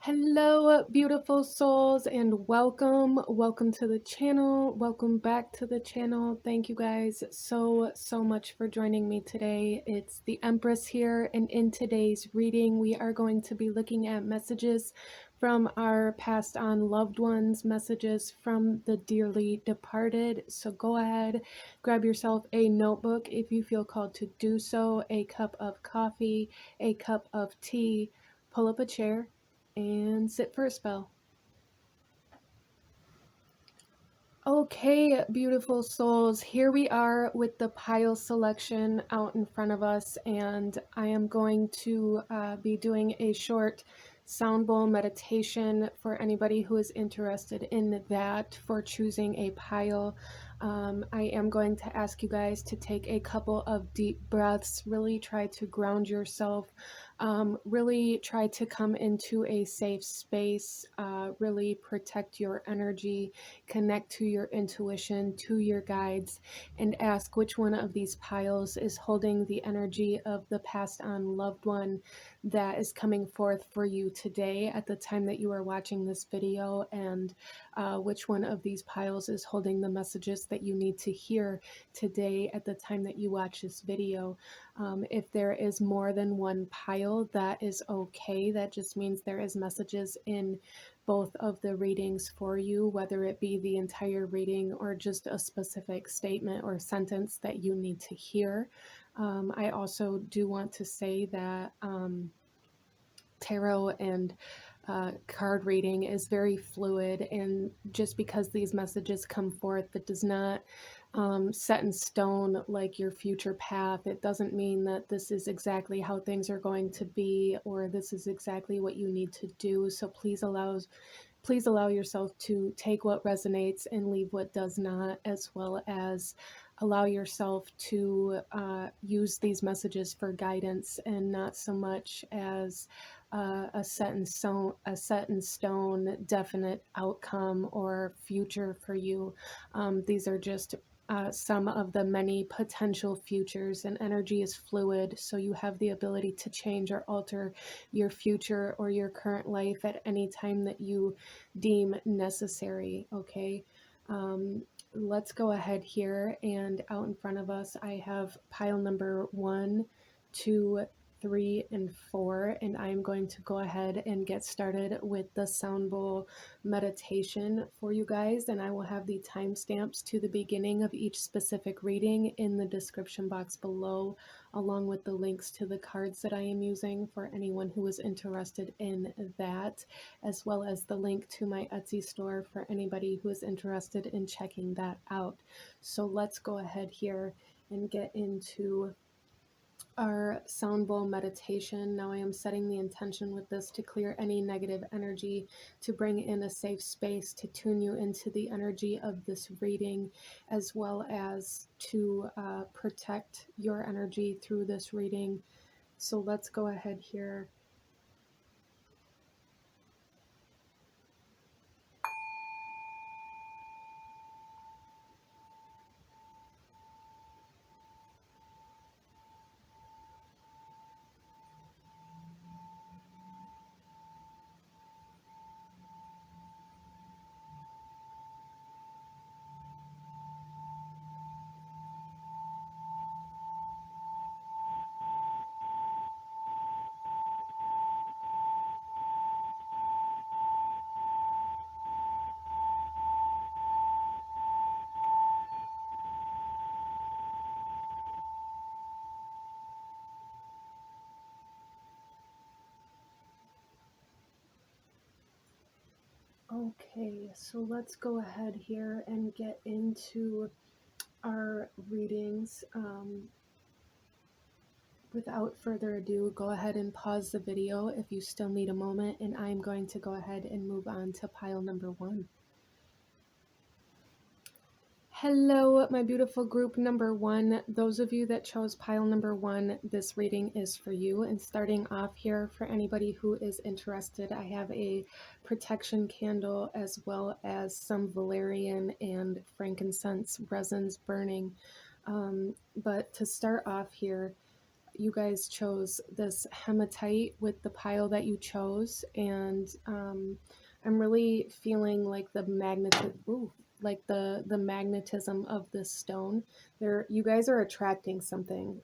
Hello, beautiful souls, and welcome to the channel. Welcome back to the channel. Thank you guys so much for joining me today. It's the Empress here, and in today's reading, we are going to be looking at messages from our passed on loved ones, messages from the dearly departed. So go ahead, grab yourself a notebook if you feel called to do so, a cup of coffee, a cup of tea, pull up a chair and sit for a spell. Okay, beautiful souls, here we are with the pile selection out in front of us, and I am going to be doing a short sound bowl meditation for anybody who is interested in that for choosing a pile. I am going to ask you guys to take a couple of deep breaths, really try to ground yourself, really try to come into a safe space, really protect your energy, connect to your intuition, to your guides, and ask which one of these piles is holding the energy of the passed on loved one that is coming forth for you today at the time that you are watching this video, and which one of these piles is holding the messages that you need to hear today at the time that you watch this video. If there is more than one pile, that is okay. That just means there is messages in both of the readings for you, whether it be the entire reading or just a specific statement or sentence that you need to hear. I also do want to say that tarot and card reading is very fluid, and just because these messages come forth, it does not set in stone like your future path. It doesn't mean that this is exactly how things are going to be, or this is exactly what you need to do. So please allow yourself to take what resonates and leave what does not, as well as allow yourself to use these messages for guidance and not so much as a set in stone definite outcome or future for you. These are just some of the many potential futures, and energy is fluid, so you have the ability to change or alter your future or your current life at any time that you deem necessary. Okay, let's go ahead here, and out in front of us I have pile number 1, 2, 3, and 4, and I'm going to go ahead and get started with the sound bowl meditation for you guys, and I will have the timestamps to the beginning of each specific reading in the description box below, along with the links to the cards that I am using for anyone who is interested in that, as well as the link to my Etsy store for anybody who is interested in checking that out. So let's go ahead here and get into our sound bowl meditation. Now I am setting the intention with this to clear any negative energy, to bring in a safe space, to tune you into the energy of this reading, as well as to protect your energy through this reading. So let's go ahead here. Okay, so let's go ahead here and get into our readings. Without further ado, go ahead and pause the video if you still need a moment, and I'm going to go ahead and move on to pile number 1. Hello, my beautiful group number 1. Those of you that chose pile number 1, this reading is for you. And starting off here, for anybody who is interested, I have a protection candle as well as some valerian and frankincense resins burning. But to start off here, you guys chose this hematite with the pile that you chose, and I'm really feeling like the magnetism of this stone. You guys are attracting something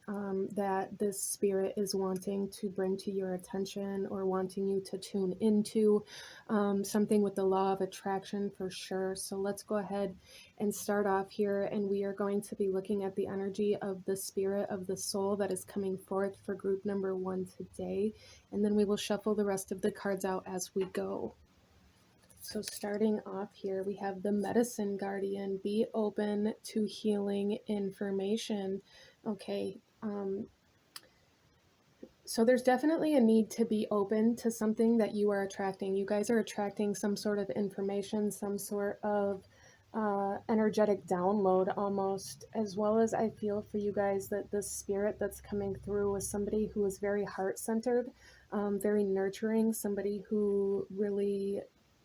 that this spirit is wanting to bring to your attention, or wanting you to tune into, something with the law of attraction for sure. So let's go ahead and start off here, and we are going to be looking at the energy of the spirit of the soul that is coming forth for group number 1 today, and then we will shuffle the rest of the cards out as we go. So starting off here, we have the Medicine Guardian. Be open to healing information. Okay, so there's definitely a need to be open to something that you are attracting. You guys are attracting some sort of information, some sort of energetic download almost, as well as I feel for you guys that the spirit that's coming through is somebody who is very heart-centered, very nurturing, somebody who really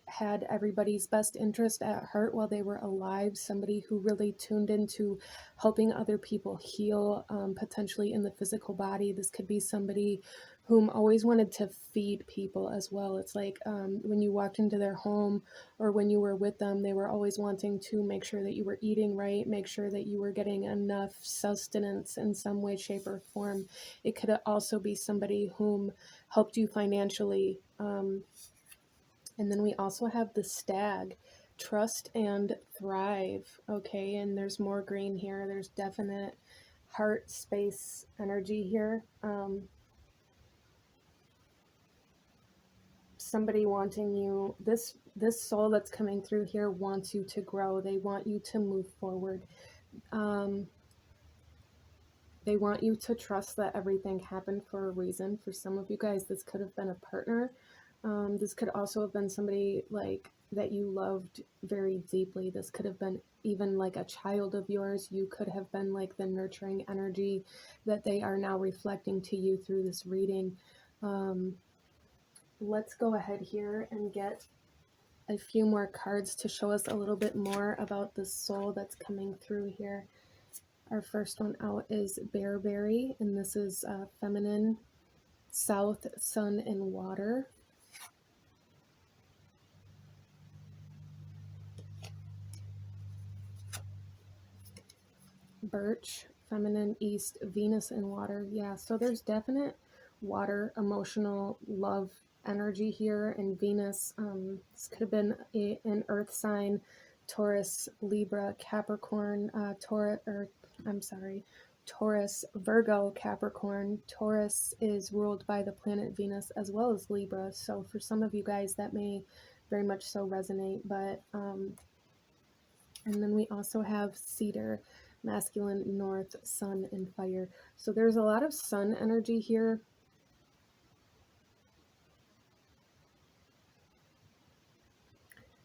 had everybody's best interest at heart while they were alive, somebody who really tuned into helping other people heal, potentially in the physical body. This could be somebody whom always wanted to feed people as well. It's like when you walked into their home or when you were with them, they were always wanting to make sure that you were eating right, make sure that you were getting enough sustenance in some way, shape, or form. It could also be somebody whom helped you financially. And then we also have the Stag, trust and thrive. Okay, and there's more green here. There's definite heart space energy here. Somebody wanting you, this soul that's coming through here wants you to grow. They want you to move forward. They want you to trust that everything happened for a reason. For some of you guys, this could have been a partner. This could also have been somebody like that you loved very deeply. This could have been even like a child of yours. You could have been like the nurturing energy that they are now reflecting to you through this reading. Let's go ahead here and get a few more cards to show us a little bit more about the soul that's coming through here. Our first one out is Bearberry, and this is feminine, south, sun, and water. Birch, feminine, east, Venus, and water. Yeah, so there's definite water, emotional, love energy here. And Venus, this could have been an earth sign, Taurus, Libra, Capricorn, Taurus, Virgo, Capricorn. Taurus is ruled by the planet Venus as well as Libra. So for some of you guys, that may very much so resonate. But and then we also have Cedar, masculine, north, sun, and fire. So there's a lot of sun energy here.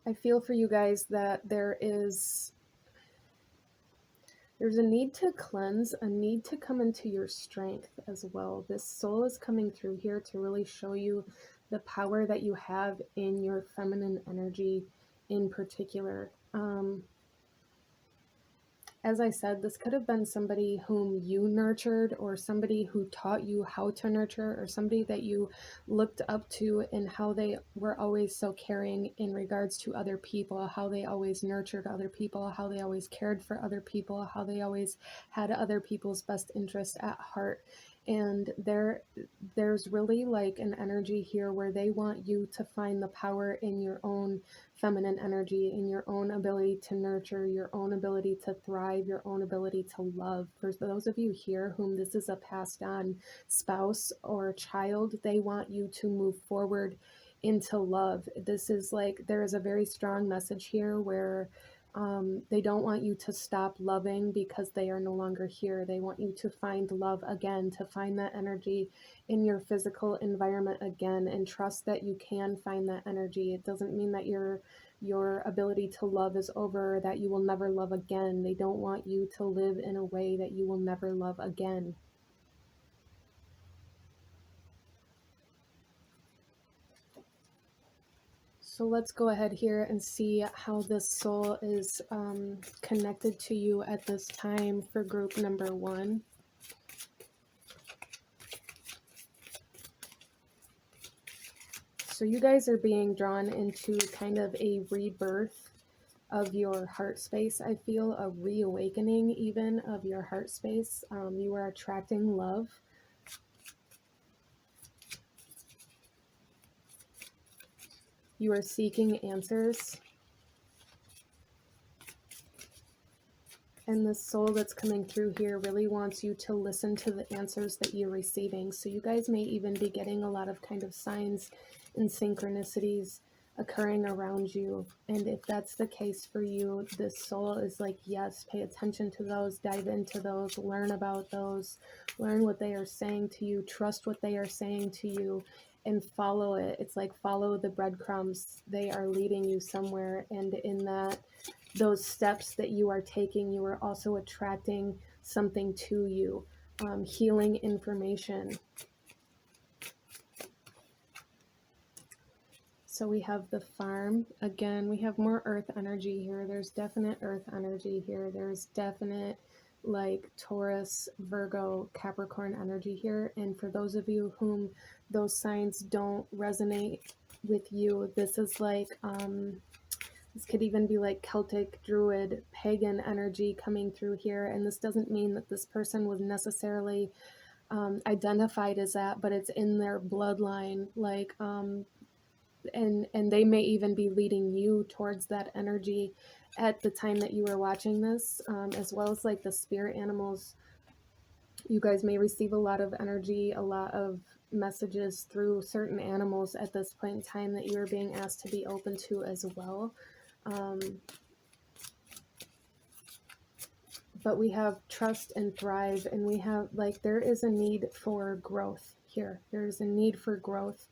I feel for you guys that there's a need to cleanse, a need to come into your strength as well. This soul is coming through here to really show you the power that you have in your feminine energy in particular. As I said, this could have been somebody whom you nurtured, or somebody who taught you how to nurture, or somebody that you looked up to in how they were always so caring in regards to other people, how they always nurtured other people, how they always cared for other people, how they always had other people's best interest at heart. And there's really like an energy here where they want you to find the power in your own feminine energy, in your own ability to nurture, your own ability to thrive, your own ability to love. For those of you here whom this is a passed on spouse or child, they want you to move forward into love. This is like, there is a very strong message here where they don't want you to stop loving because they are no longer here. They want you to find love again, to find that energy in your physical environment again, and trust that you can find that energy. It doesn't mean that your ability to love is over, that you will never love again. They don't want you to live in a way that you will never love again. So let's go ahead here and see how this soul is connected to you at this time for group number 1. So you guys are being drawn into kind of a rebirth of your heart space. I feel a reawakening even of your heart space. You are attracting love. You are seeking answers. And the soul that's coming through here really wants you to listen to the answers that you're receiving. So you guys may even be getting a lot of kind of signs and synchronicities occurring around you. And if that's the case for you, this soul is like, yes, pay attention to those, dive into those, learn about those, learn what they are saying to you, trust what they are saying to you, and follow it. It's like follow the breadcrumbs. They are leading you somewhere. And in that, those steps that you are taking, you are also attracting something to you, healing information. So we have the farm. Again, we have more earth energy here. There's definite earth energy here. There's definite like Taurus, Virgo, Capricorn energy here. And for those of you whom those signs don't resonate with you, this is like, this could even be like Celtic, Druid, pagan energy coming through here. And this doesn't mean that this person was necessarily identified as that, but it's in their bloodline. Like, and they may even be leading you towards that energy at the time that you were watching this, as well as like the spirit animals. You guys may receive a lot of energy, a lot of messages through certain animals at this point in time that you are being asked to be open to as well. But we have trust and thrive, and we have like, there is a need for growth here. There's a need for growth.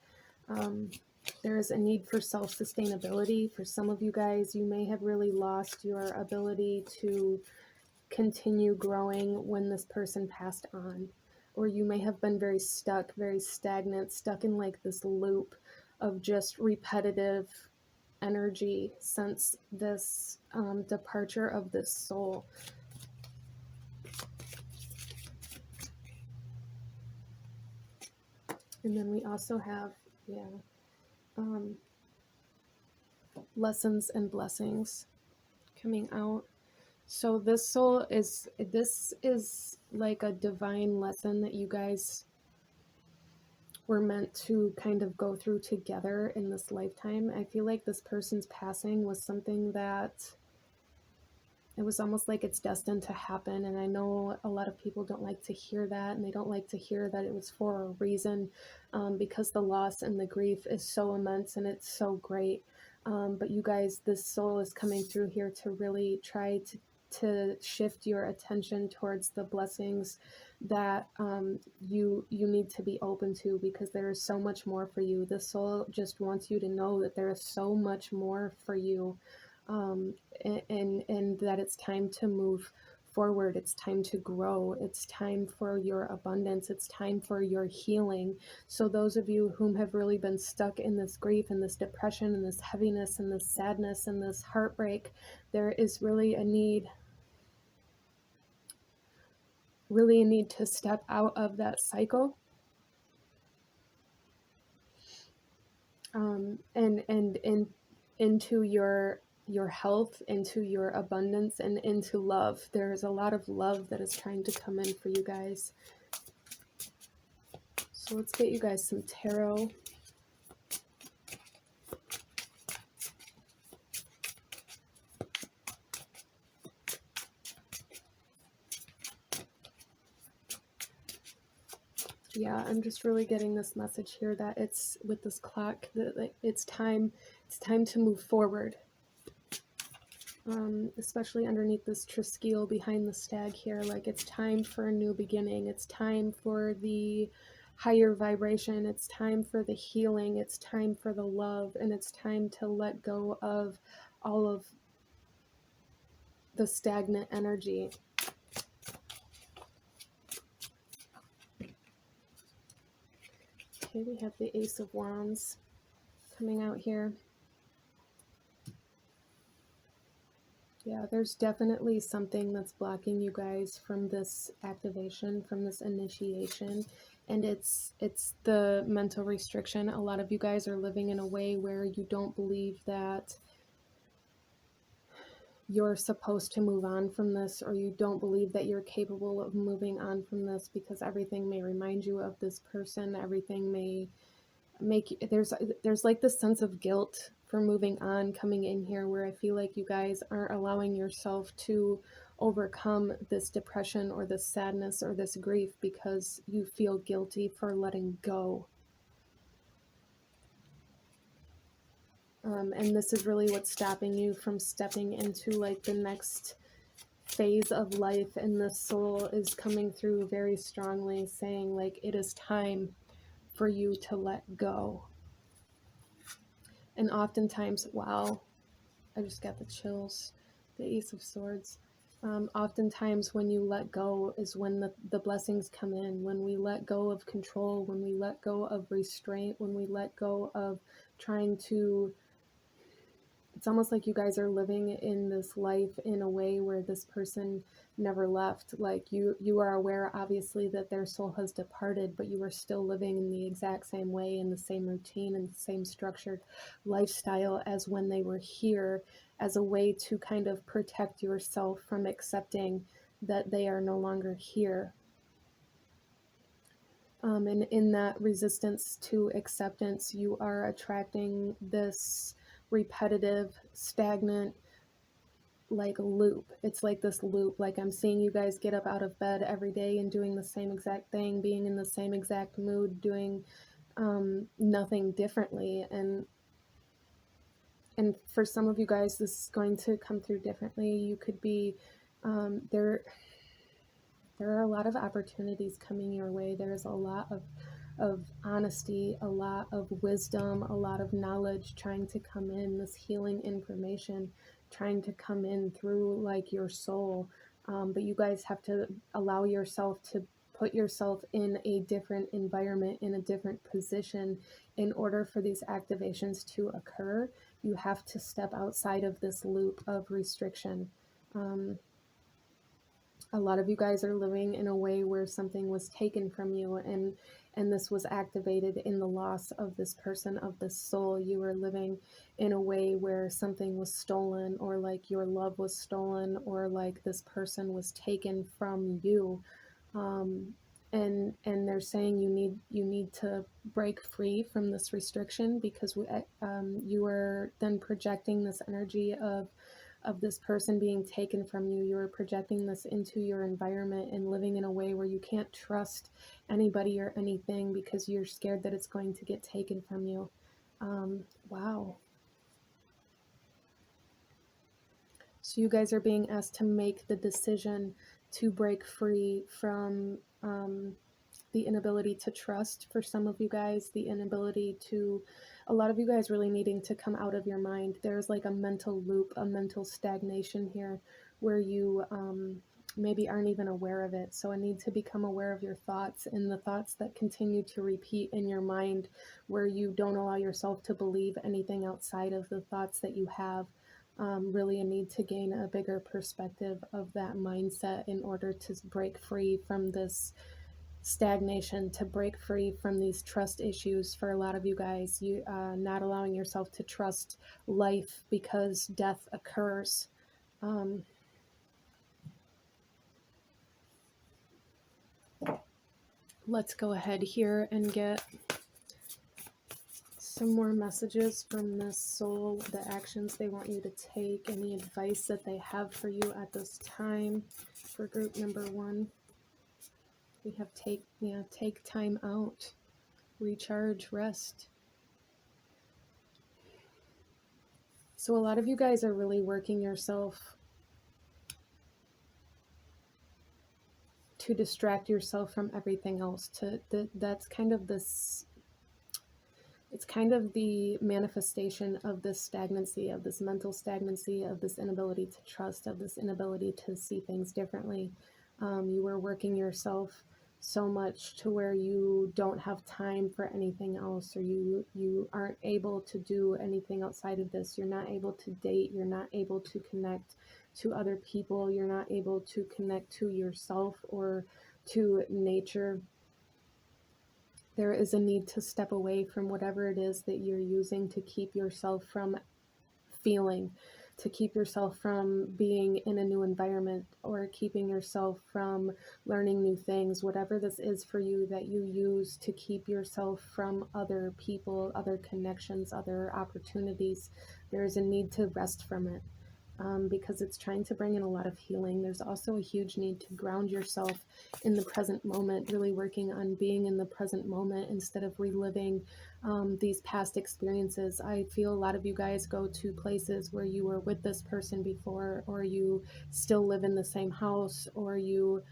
There is a need for self-sustainability. For some of you guys, you may have really lost your ability to continue growing when this person passed on. Or you may have been very stuck, very stagnant, stuck in like this loop of just repetitive energy since this departure of this soul. And then we also have, lessons and blessings coming out. So this soul is, this is like a divine lesson that you guys were meant to kind of go through together in this lifetime. I feel like this person's passing was something that it was almost like it's destined to happen. And I know a lot of people don't like to hear that, and they don't like to hear that it was for a reason, because the loss and the grief is so immense and it's so great. But you guys, this soul is coming through here to really try to shift your attention towards the blessings that you need to be open to, because there is so much more for you. The soul just wants you to know that there is so much more for you, and that it's time to move forward. It's time to grow. It's time for your abundance. It's time for your healing. So those of you whom have really been stuck in this grief and this depression and this heaviness and this sadness and this heartbreak, there is really a need to step out of that cycle, and into your health, into your abundance, and into love. There's a lot of love that is trying to come in for you guys. So let's get you guys some tarot. Yeah, I'm just really getting this message here that it's with this clock that it's time to move forward. Especially underneath this triskele behind the stag here, like it's time for a new beginning. It's time for the higher vibration. It's time for the healing. It's time for the love, and it's time to let go of all of the stagnant energy. Okay, we have the Ace of Wands coming out here. Yeah, there's definitely something that's blocking you guys from this activation, from this initiation. And it's the mental restriction. A lot of you guys are living in a way where you don't believe that you're supposed to move on from this, or you don't believe that you're capable of moving on from this, because everything may remind you of this person. Everything may make you, there's like this sense of guilt for moving on coming in here, where I feel like you guys aren't allowing yourself to overcome this depression or this sadness or this grief because you feel guilty for letting go. And this is really what's stopping you from stepping into like the next phase of life. And the soul is coming through very strongly, saying like it is time for you to let go. And oftentimes, wow, I just got the chills. The Ace of Swords. Oftentimes when you let go is when the blessings come in. When we let go of control, when we let go of restraint, when we let go of trying to, it's almost like you guys are living in this life in a way where this person never left. Like you are aware, obviously, that their soul has departed, but you are still living in the exact same way, in the same routine, and the same structured lifestyle as when they were here, as a way to kind of protect yourself from accepting that they are no longer here. And in that resistance to acceptance, you are attracting this repetitive, stagnant, like loop. It's like this loop. Like I'm seeing you guys get up out of bed every day and doing the same exact thing, being in the same exact mood, doing nothing differently. And for some of you guys, this is going to come through differently. You could be there. There are a lot of opportunities coming your way. There's a lot of honesty, a lot of wisdom, a lot of knowledge trying to come in, this healing information trying to come in through like your soul. But you guys have to allow yourself to put yourself in a different environment, in a different position in order for these activations to occur. You have to step outside of this loop of restriction. A lot of you guys are living in a way where something was taken from you, and this was activated in the loss of this person, of this soul. You were living in a way where something was stolen, or like your love was stolen, or like this person was taken from you. And they're saying you need to break free from this restriction, because you are then projecting this energy of this person being taken from you. You're projecting this into your environment and living in a way where you can't trust anybody or anything because you're scared that it's going to get taken from you. Wow. So you guys are being asked to make the decision to break free from the inability to trust. For some of you guys, the inability to, a lot of you guys really needing to come out of your mind. There's like a mental loop, a mental stagnation here where you maybe aren't even aware of it. So I need to become aware of your thoughts and the thoughts that continue to repeat in your mind, where you don't allow yourself to believe anything outside of the thoughts that you have. Really a need to gain a bigger perspective of that mindset in order to break free from this stagnation, to break free from these trust issues. For a lot of you guys, you not allowing yourself to trust life because death occurs. Let's go ahead here and get some more messages from this soul, the actions they want you to take, any advice that they have for you at this time. For group number 1, we have take time out, recharge, rest. So a lot of you guys are really working yourself to distract yourself from everything else. That's kind of this, it's kind of the manifestation of this stagnancy, of this mental stagnancy, of this inability to trust, of this inability to see things differently. You are working yourself so much to where you don't have time for anything else, or you aren't able to do anything outside of this. You're not able to date, you're not able to connect to other people, you're not able to connect to yourself or to nature. There is a need to step away from whatever it is that you're using to keep yourself from feeling, to keep yourself from being in a new environment, or keeping yourself from learning new things, whatever this is for you that you use to keep yourself from other people, other connections, other opportunities. There is a need to rest from it. Because it's trying to bring in a lot of healing. There's also a huge need to ground yourself in the present moment, really working on being in the present moment instead of reliving these past experiences. I feel a lot of you guys go to places where you were with this person before, or you still live in the same house, or you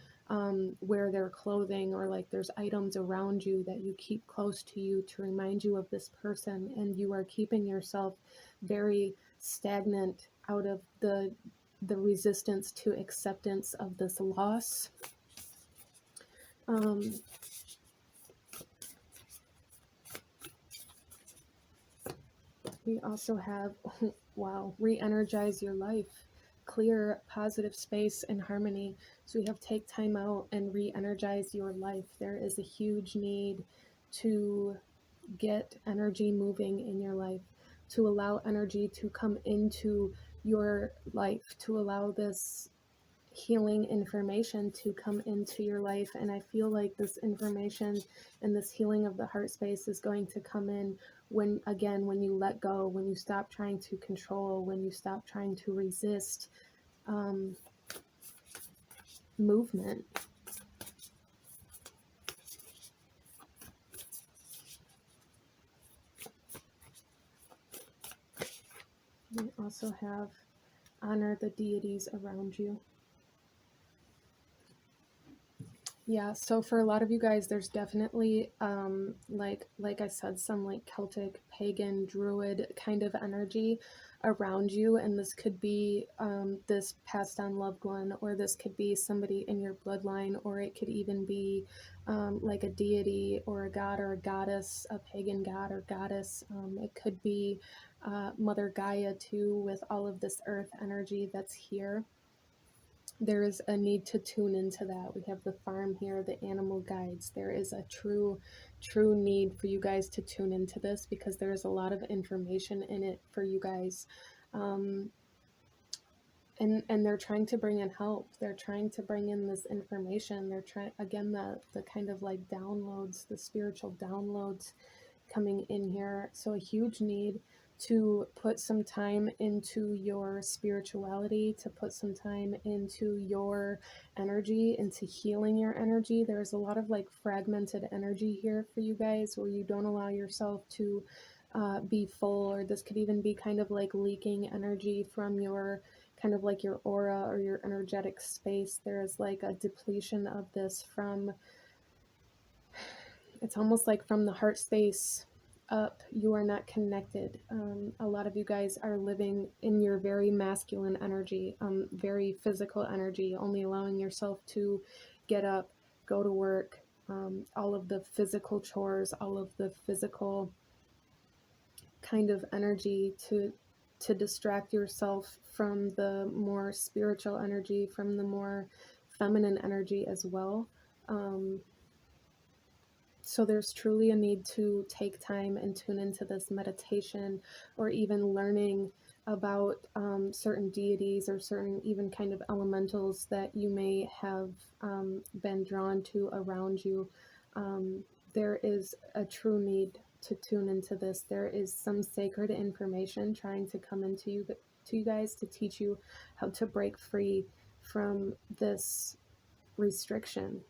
wear their clothing, or like there's items around you that you keep close to you to remind you of this person, and you are keeping yourself very stagnant out of the resistance to acceptance of this loss. We also have, wow, re-energize your life, clear positive space and harmony. So we have take time out and re-energize your life. There is a huge need to get energy moving in your life, to allow energy to come into your life, to allow this healing information to come into your life. And I feel like this information and this healing of the heart space is going to come in when, again, when you let go, when you stop trying to control, when you stop trying to resist movement. We also have honor the deities around you. Yeah, so for a lot of you guys, there's definitely, like I said, some like Celtic, pagan, druid kind of energy around you, and this could be this passed on loved one, or this could be somebody in your bloodline, or it could even be like a deity or a god or a goddess, a pagan god or goddess. It could be Mother Gaia too, with all of this earth energy that's here. There is a need to tune into that. We have the farm here, the animal guides. There is a true need for you guys to tune into this, because there is a lot of information in it for you guys. And they're trying to bring in help. They're trying to bring in this information. They're trying, again, the kind of like downloads, the spiritual downloads coming in here. So a huge need to put some time into your spirituality, to put some time into your energy, into healing your energy. There's a lot of like fragmented energy here for you guys, where you don't allow yourself to be full, or this could even be kind of like leaking energy from your kind of like your aura or your energetic space. There's like a depletion of this from, it's almost like from the heart space up, you are not connected. A lot of you guys are living in your very masculine energy, very physical energy, only allowing yourself to get up, go to work, all of the physical chores, all of the physical kind of energy to distract yourself from the more spiritual energy, from the more feminine energy as well. So there's truly a need to take time and tune into this meditation, or even learning about certain deities, or certain even kind of elementals that you may have been drawn to around you. There is a true need to tune into this. There is some sacred information trying to come into you, to you guys, to teach you how to break free from this restriction.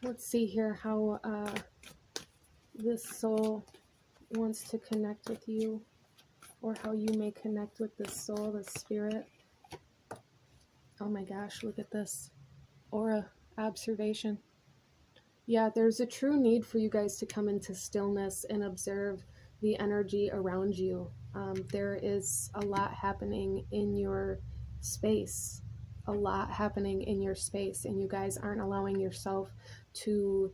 Let's see here how this soul wants to connect with you, or how you may connect with this soul, this spirit. Oh my gosh, look at this aura observation. Yeah, there's a true need for you guys to come into stillness and observe the energy around you. There is a lot happening in your space, a lot happening in your space, and you guys aren't allowing yourself to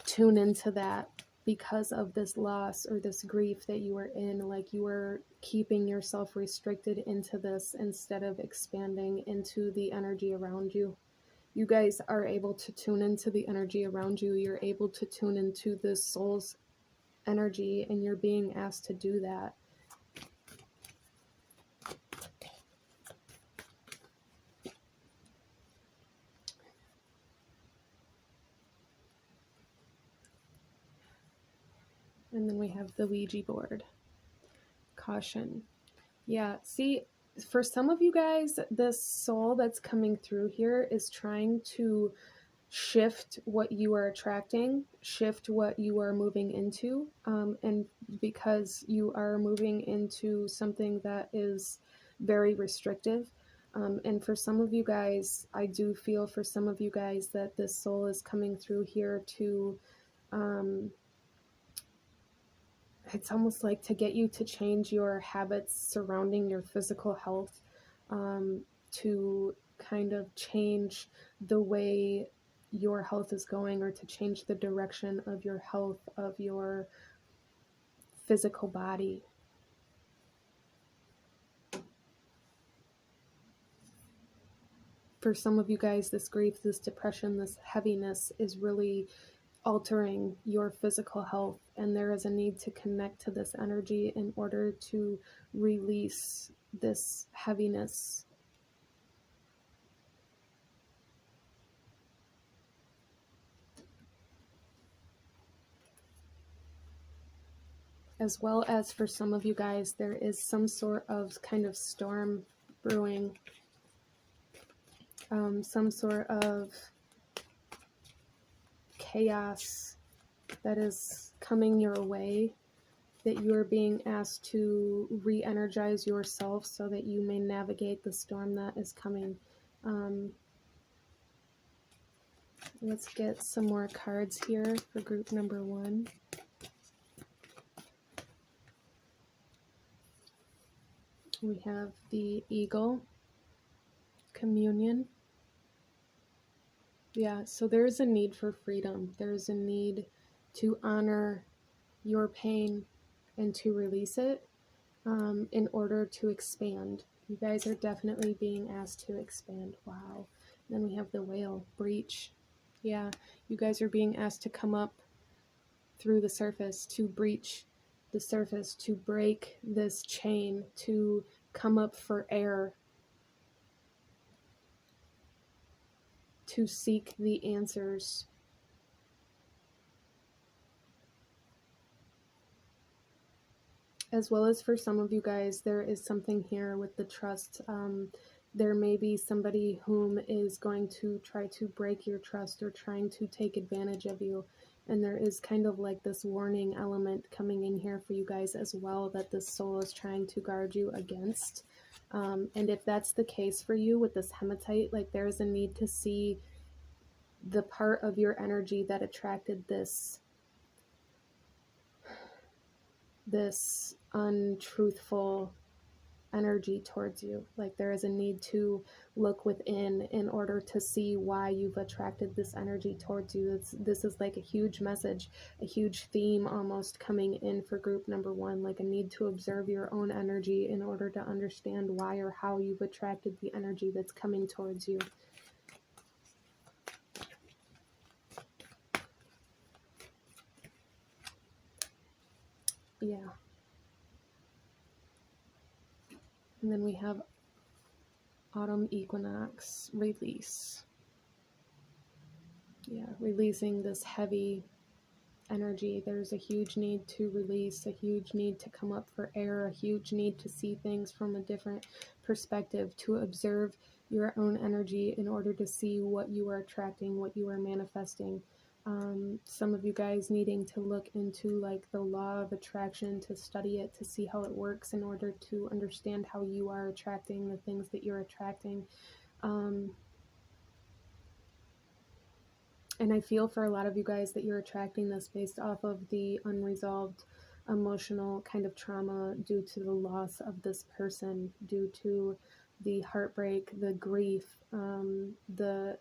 tune into that because of this loss or this grief that you were in. Like, you were keeping yourself restricted into this instead of expanding into the energy around you. you guys are able to tune into the energy around you. You're able to tune into this soul's energy, and you're being asked to do that. And then we have the Ouija board. Caution. Yeah, see, for some of you guys, this soul that's coming through here is trying to shift what you are attracting, shift what you are moving into. And because you are moving into something that is very restrictive. And for some of you guys, I do feel for some of you guys that this soul is coming through here to, it's almost like to get you to change your habits surrounding your physical health, to kind of change the way your health is going, or to change the direction of your health, of your physical body. For some of you guys, this grief, this depression, this heaviness is really altering your physical health, and there is a need to connect to this energy in order to release this heaviness. As well as for some of you guys, there is some sort of kind of storm brewing, some sort of chaos that is coming your way, that you are being asked to re-energize yourself so that you may navigate the storm that is coming. Let's get some more cards here for group number 1. We have the Eagle, Communion. Yeah, so there's a need for freedom. There's a need to honor your pain and to release it, in order to expand. You guys are definitely being asked to expand. Wow. Then we have the Whale, Breach. Yeah, you guys are being asked to come up through the surface, to breach the surface, to break this chain, to come up for air, to seek the answers. As well as for some of you guys, there is something here with the trust. There may be somebody whom is going to try to break your trust or trying to take advantage of you. And there is kind of like this warning element coming in here for you guys as well, that this soul is trying to guard you against. And if that's the case for you with this hematite, like there's a need to see the part of your energy that attracted this untruthful energy towards you. Like there is a need to look within in order to see why you've attracted this energy towards you. This is like a huge message, a huge theme almost coming in for group number 1, like a need to observe your own energy in order to understand why or how you've attracted the energy that's coming towards you. Yeah. And then we have Autumn Equinox, Release. Yeah, releasing this heavy energy. There's a huge need to release, a huge need to come up for air, a huge need to see things from a different perspective, to observe your own energy in order to see what you are attracting, what you are manifesting. Some of you guys needing to look into like the law of attraction, to study it, to see how it works in order to understand how you are attracting the things that you're attracting. And I feel for a lot of you guys that you're attracting this based off of the unresolved emotional kind of trauma due to the loss of this person, due to the heartbreak, the grief,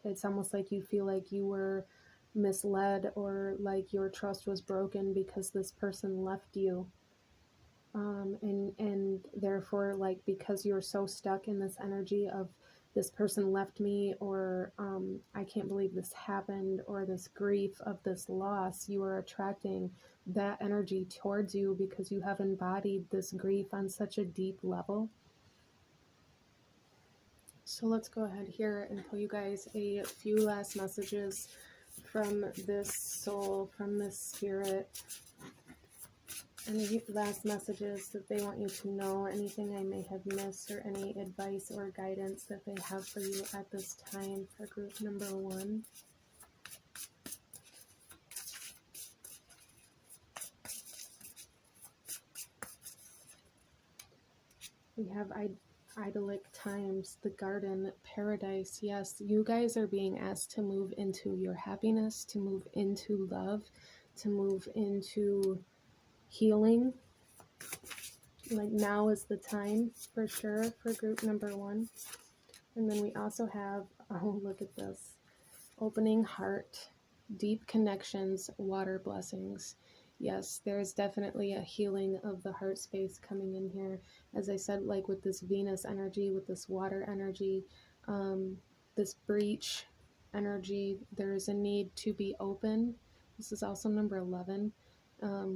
it's almost like you feel like you were misled, or like your trust was broken because this person left you. And therefore, like, because you're so stuck in this energy of this person left me, or I can't believe this happened, or this grief of this loss, you are attracting that energy towards you because you have embodied this grief on such a deep level. So let's go ahead here and tell you guys a few last messages from this soul, from this spirit. Any last messages that they want you to know, anything I may have missed, or any advice or guidance that they have for you at this time for group number 1. We have idyllic times, the garden, paradise. Yes, you guys are being asked to move into your happiness, to move into love, to move into healing. Like, now is the time for sure for group number 1. And then we also have, oh, look at this, opening heart, deep connections, water blessings. Yes, there's definitely a healing of the heart space coming in here. As I said, like with this Venus energy, with this water energy, this breach energy, there is a need to be open. This is also number 11,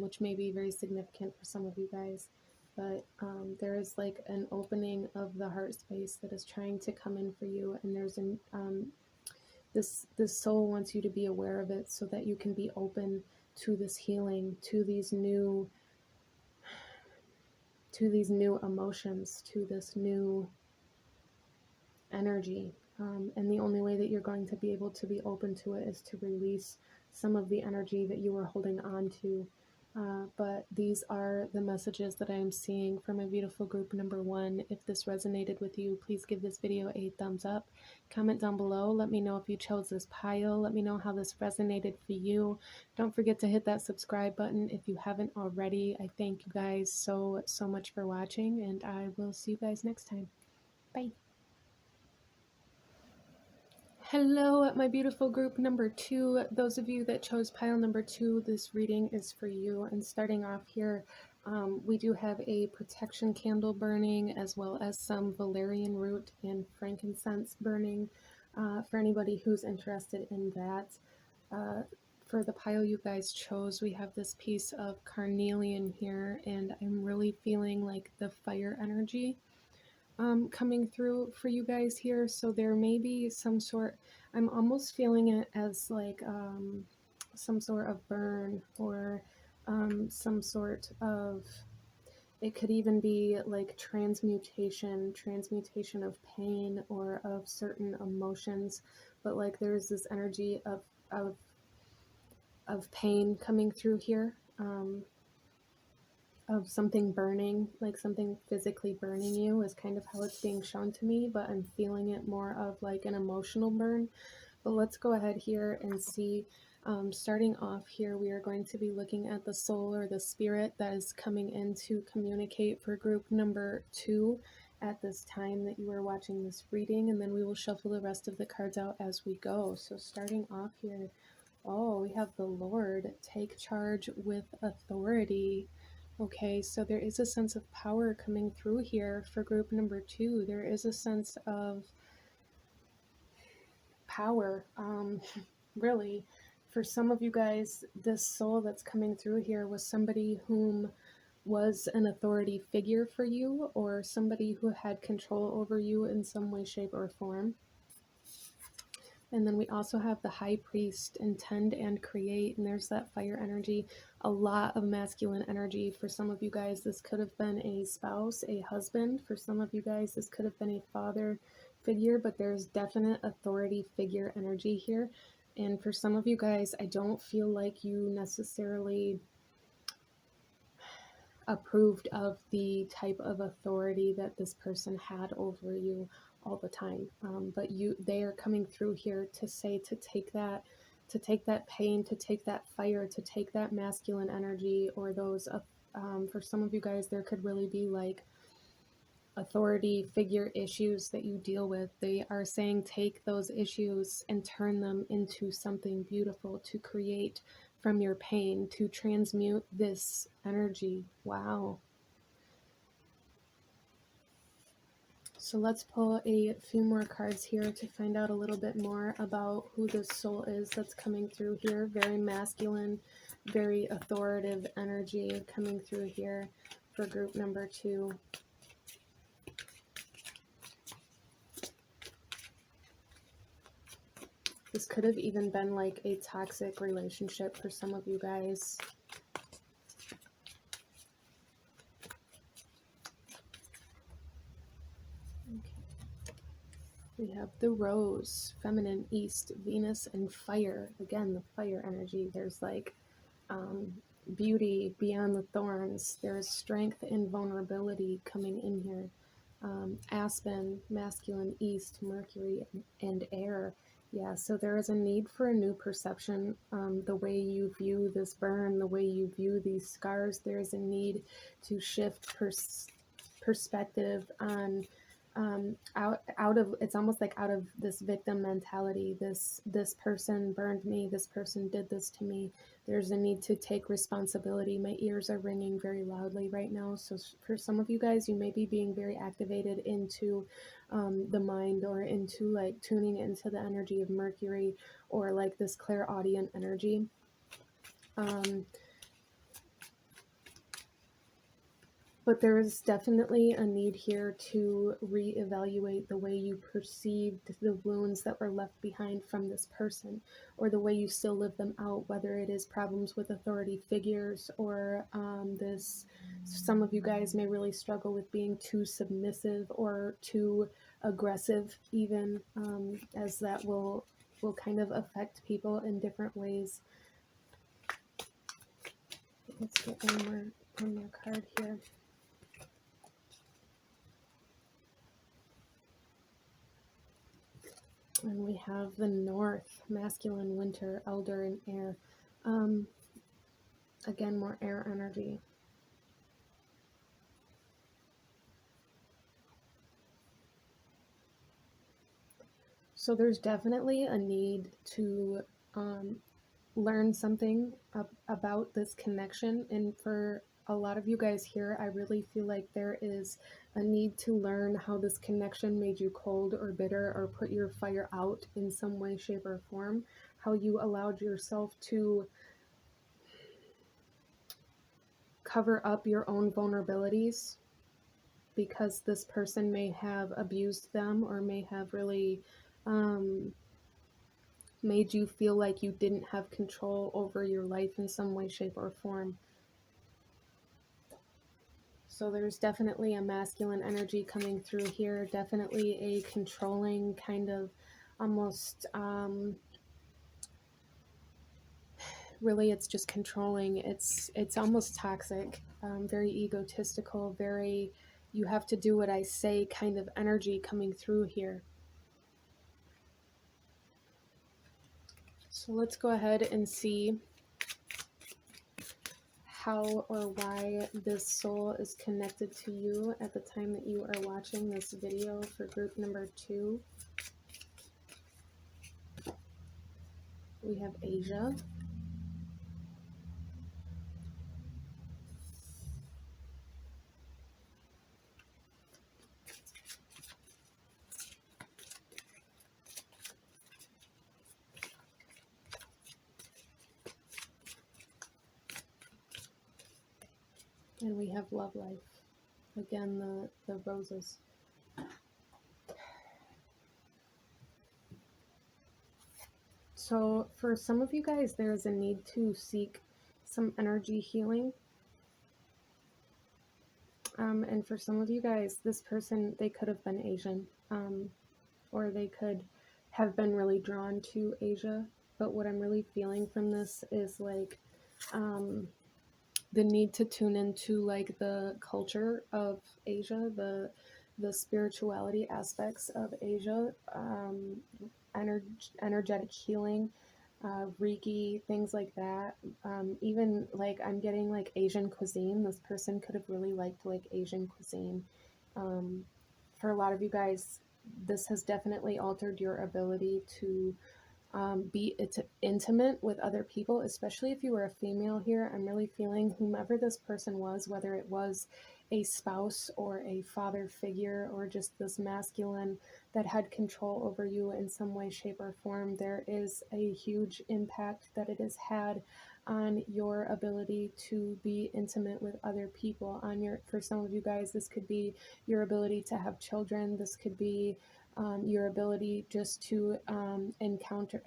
which may be very significant for some of you guys. But there is like an opening of the heart space that is trying to come in for you, and there's an this soul wants you to be aware of it so that you can be open to this healing, to these new emotions, to this new energy. And the only way that you're going to be able to be open to it is to release some of the energy that you were holding on to. But these are the messages that I am seeing for my beautiful group number 1. If this resonated with you, please give this video a thumbs up. Comment down below. Let me know if you chose this pile. Let me know how this resonated for you. Don't forget to hit that subscribe button if you haven't already. I thank you guys so much for watching, and I will see you guys next time. Bye. Hello, my beautiful group number 2. Those of you that chose pile number 2, this reading is for you. And starting off here, we do have a protection candle burning, as well as some valerian root and frankincense burning for anybody who's interested in that. For the pile you guys chose, we have this piece of carnelian here, and I'm really feeling like the fire energy coming through for you guys here. So there may be some sort, I'm almost feeling it as like some sort of burn, or some sort of, it could even be like transmutation of pain or of certain emotions. But like there's this energy of pain coming through here. Of something burning, like something physically burning you is kind of how it's being shown to me, but I'm feeling it more of like an emotional burn. But let's go ahead here and see. Starting off here, we are going to be looking at the soul or the spirit that is coming in to communicate for group number 2 at this time that you are watching this reading, and then we will shuffle the rest of the cards out as we go. So starting off here, oh, we have the Lord, take charge with authority. Okay, so there is a sense of power coming through here for group number 2. There is a sense of power, really. For some of you guys, this soul that's coming through here was somebody whom was an authority figure for you, or somebody who had control over you in some way, shape, or form. And then we also have the High Priest, intend and create, and there's that fire energy, a lot of masculine energy. For some of you guys, this could have been a spouse, a husband. For some of you guys, this could have been a father figure, but there's definite authority figure energy here. And for some of you guys, I don't feel like you necessarily approved of the type of authority that this person had over you all the time, but they are coming through here to say to take that pain, to take that fire, to take that masculine energy, or those for some of you guys, there could really be like authority figure issues that you deal with. They are saying take those issues and turn them into something beautiful, to create from your pain, to transmute this energy. Wow. So let's pull a few more cards here to find out a little bit more about who this soul is that's coming through here. Very masculine, very authoritative energy coming through here for group number 2. This could have even been like a toxic relationship for some of you guys. We have the Rose, Feminine, East, Venus, and Fire. Again, the fire energy. There's like beauty beyond the thorns. There's strength and vulnerability coming in here. Aspen, Masculine, East, Mercury, and Air. Yeah, so there is a need for a new perception. The way you view this burn, the way you view these scars, there is a need to shift perspective on out of, it's almost like out of this victim mentality. This person burned me, this person did this to me. There's a need to take responsibility. My ears are ringing very loudly right now, so for some of you guys, you may be being very activated into the mind, or into like tuning into the energy of Mercury, or like this clairaudient energy. But there is definitely a need here to reevaluate the way you perceived the wounds that were left behind from this person, or the way you still live them out, whether it is problems with authority figures, or some of you guys may really struggle with being too submissive or too aggressive, even, as that will kind of affect people in different ways. Let's get one more card here. And we have the North, Masculine, Winter, Elder, and Air. Again, more air energy. So there's definitely a need to learn something about this connection. And for a lot of you guys here, I really feel like there is a need to learn how this connection made you cold or bitter, or put your fire out in some way, shape, or form. How you allowed yourself to cover up your own vulnerabilities because this person may have abused them, or may have really made you feel like you didn't have control over your life in some way, shape, or form. So there's definitely a masculine energy coming through here, definitely a controlling kind of, almost, really it's just controlling. It's almost toxic, very egotistical, very, you have to do what I say kind of energy coming through here. So let's go ahead and see how or why this soul is connected to you at the time that you are watching this video for group number 2. We have Asia. And we have Love Life. Again, the roses. So for some of you guys, there's a need to seek some energy healing. And for some of you guys, this person, they could have been Asian, or they could have been really drawn to Asia. But what I'm really feeling from this is like the need to tune into like the culture of Asia, the spirituality aspects of Asia, energetic healing, Reiki, things like that. Even like I'm getting like Asian cuisine. This person could have really liked like Asian cuisine. For a lot of you guys, this has definitely altered your ability to be intimate with other people, especially if you were a female here. I'm really feeling whomever this person was, whether it was a spouse or a father figure, or just this masculine that had control over you in some way, shape, or form, there is a huge impact that it has had on your ability to be intimate with other people. For some of you guys, this could be your ability to have children. This could be your ability just to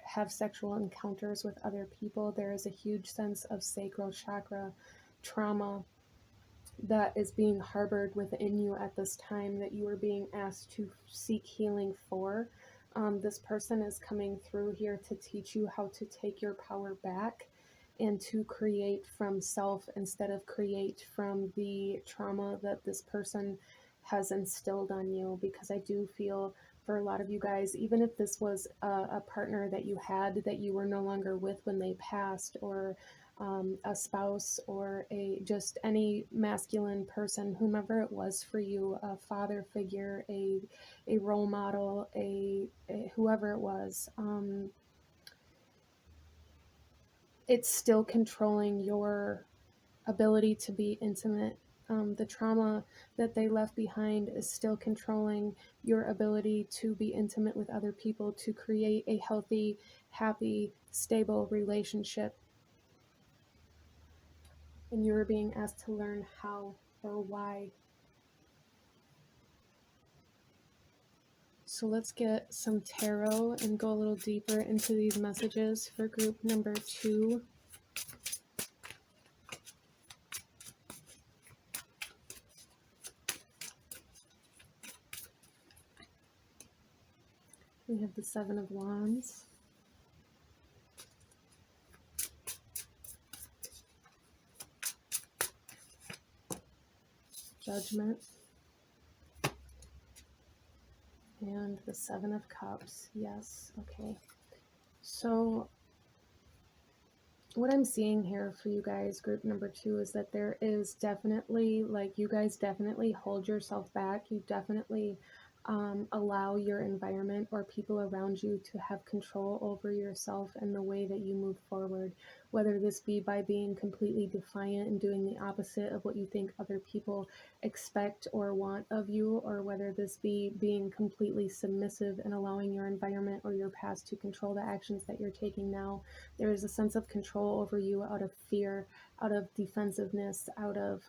have sexual encounters with other people. There is a huge sense of sacral chakra trauma that is being harbored within you at this time that you are being asked to seek healing for. This person is coming through here to teach you how to take your power back and to create from self instead of create from the trauma that this person has instilled on you. Because I do feel for a lot of you guys, even if this was a partner that you had that you were no longer with when they passed, or a spouse, or just any masculine person, whomever it was for you, a father figure, a role model, whoever it was, it's still controlling your ability to be intimate. The trauma that they left behind is still controlling your ability to be intimate with other people, to create a healthy, happy, stable relationship. And you're being asked to learn how or why. So let's get some tarot and go a little deeper into these messages for group number 2. We have the 7 of Wands, Judgment, and the 7 of Cups. Yes, okay. So what I'm seeing here for you guys, group number 2, is that there is definitely, like, you guys definitely hold yourself back. You definitely allow your environment or people around you to have control over yourself and the way that you move forward, whether this be by being completely defiant and doing the opposite of what you think other people expect or want of you, or whether this be being completely submissive and allowing your environment or your past to control the actions that you're taking now. There is a sense of control over you out of fear, out of defensiveness, out of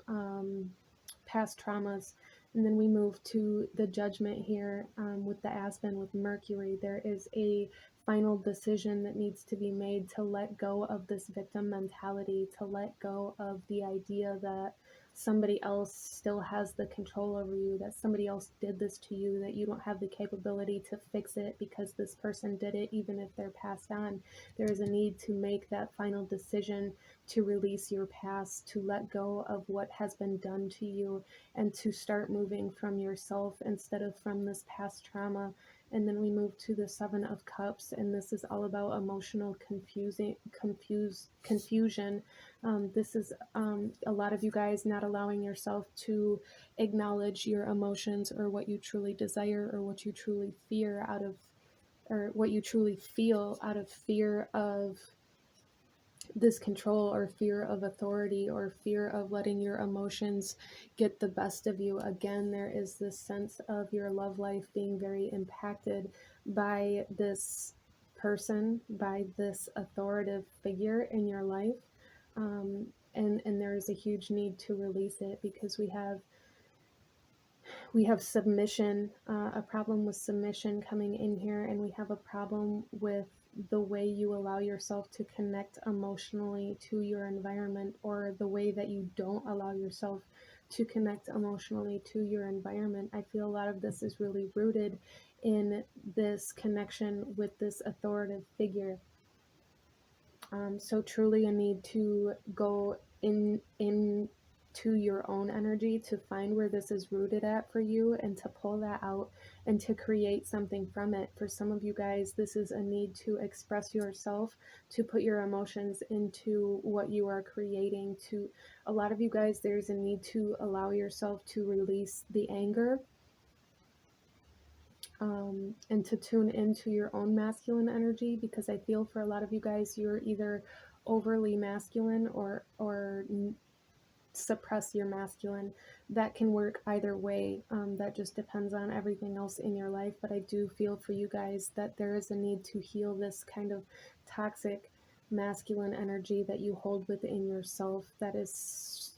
past traumas. And then we move to the Judgment here, with the Aspen, with Mercury. There is a final decision that needs to be made to let go of this victim mentality, to let go of the idea that somebody else still has the control over you, that somebody else did this to you, that you don't have the capability to fix it because this person did it, even if they're passed on. There is a need to make that final decision to release your past, to let go of what has been done to you, and to start moving from yourself instead of from this past trauma. And then we move to the 7 of Cups, and this is all about emotional confusion. This is a lot of you guys not allowing yourself to acknowledge your emotions, or what you truly desire, or what you truly fear out of, or what you truly feel out of fear of this control, or fear of authority, or fear of letting your emotions get the best of you. Again, there is this sense of your love life being very impacted by this person, by this authoritative figure in your life. And there is a huge need to release it, because we have submission, a problem with submission coming in here, and we have a problem with the way you allow yourself to connect emotionally to your environment, or the way that you don't allow yourself to connect emotionally to your environment. I feel a lot of this is really rooted in this connection with this authoritative figure. So truly a need to go into your own energy to find where this is rooted at for you, and to pull that out and to create something from it. For some of you guys, this is a need to express yourself, to put your emotions into what you are creating. To a lot of you guys, there's a need to allow yourself to release the anger, and to tune into your own masculine energy, because I feel for a lot of you guys, you're either overly masculine or suppress your masculine. That can work either way. That just depends on everything else in your life. But I do feel for you guys that there is a need to heal this kind of toxic masculine energy that you hold within yourself, that is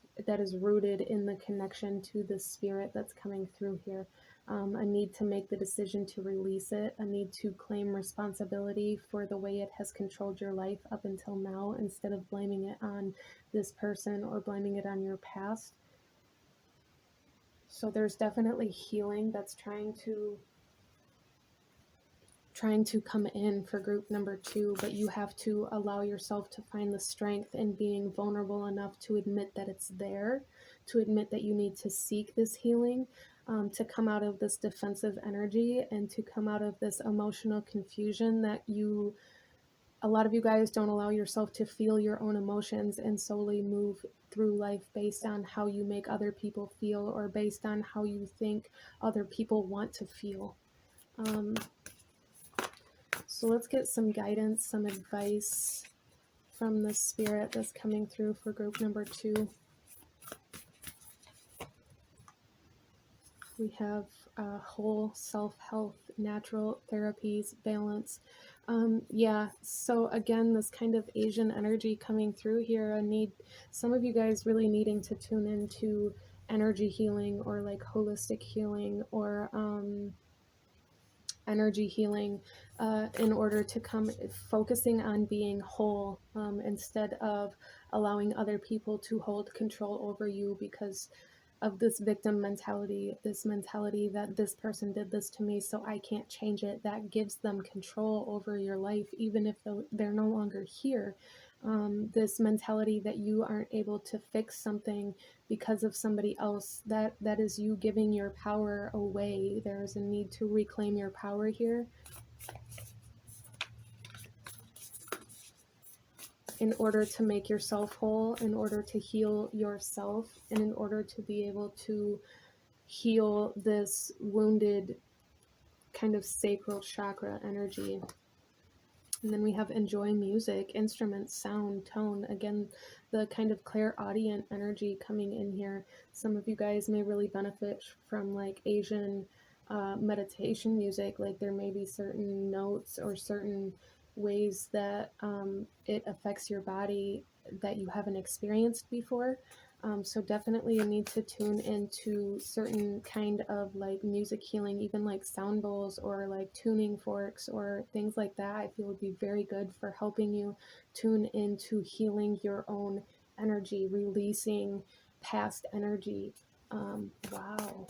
rooted in the connection to the spirit that's coming through here. A need to make the decision to release it, a need to claim responsibility for the way it has controlled your life up until now, instead of blaming it on this person or blaming it on your past. So there's definitely healing that's trying to come in for group number 2, but you have to allow yourself to find the strength in being vulnerable enough to admit that it's there, to admit that you need to seek this healing, to come out of this defensive energy and to come out of this emotional confusion that a lot of you guys don't allow yourself to feel your own emotions and solely move through life based on how you make other people feel or based on how you think other people want to feel. So let's get some guidance, some advice from the spirit that's coming through for group number 2. We have whole self-health, natural therapies, balance. Yeah, so again, this kind of Asian energy coming through here, some of you guys really needing to tune into energy healing or like holistic healing or energy healing in order to come focusing on being whole instead of allowing other people to hold control over you because of this victim mentality, this mentality that this person did this to me, so I can't change it. That gives them control over your life, even if they're no longer here. This mentality that you aren't able to fix something because of somebody else, that is you giving your power away. There is a need to reclaim your power here in order to make yourself whole, in order to heal yourself, and in order to be able to heal this wounded kind of sacral chakra energy. And then we have enjoy music, instruments, sound, tone. Again, the kind of clairaudient energy coming in here. Some of you guys may really benefit from like Asian meditation music. Like there may be certain notes or certain ways that it affects your body that you haven't experienced before. So definitely you need to tune into certain kind of like music healing, even like sound bowls or like tuning forks or things like that. I feel would be very good for helping you tune into healing your own energy, releasing past energy. Wow.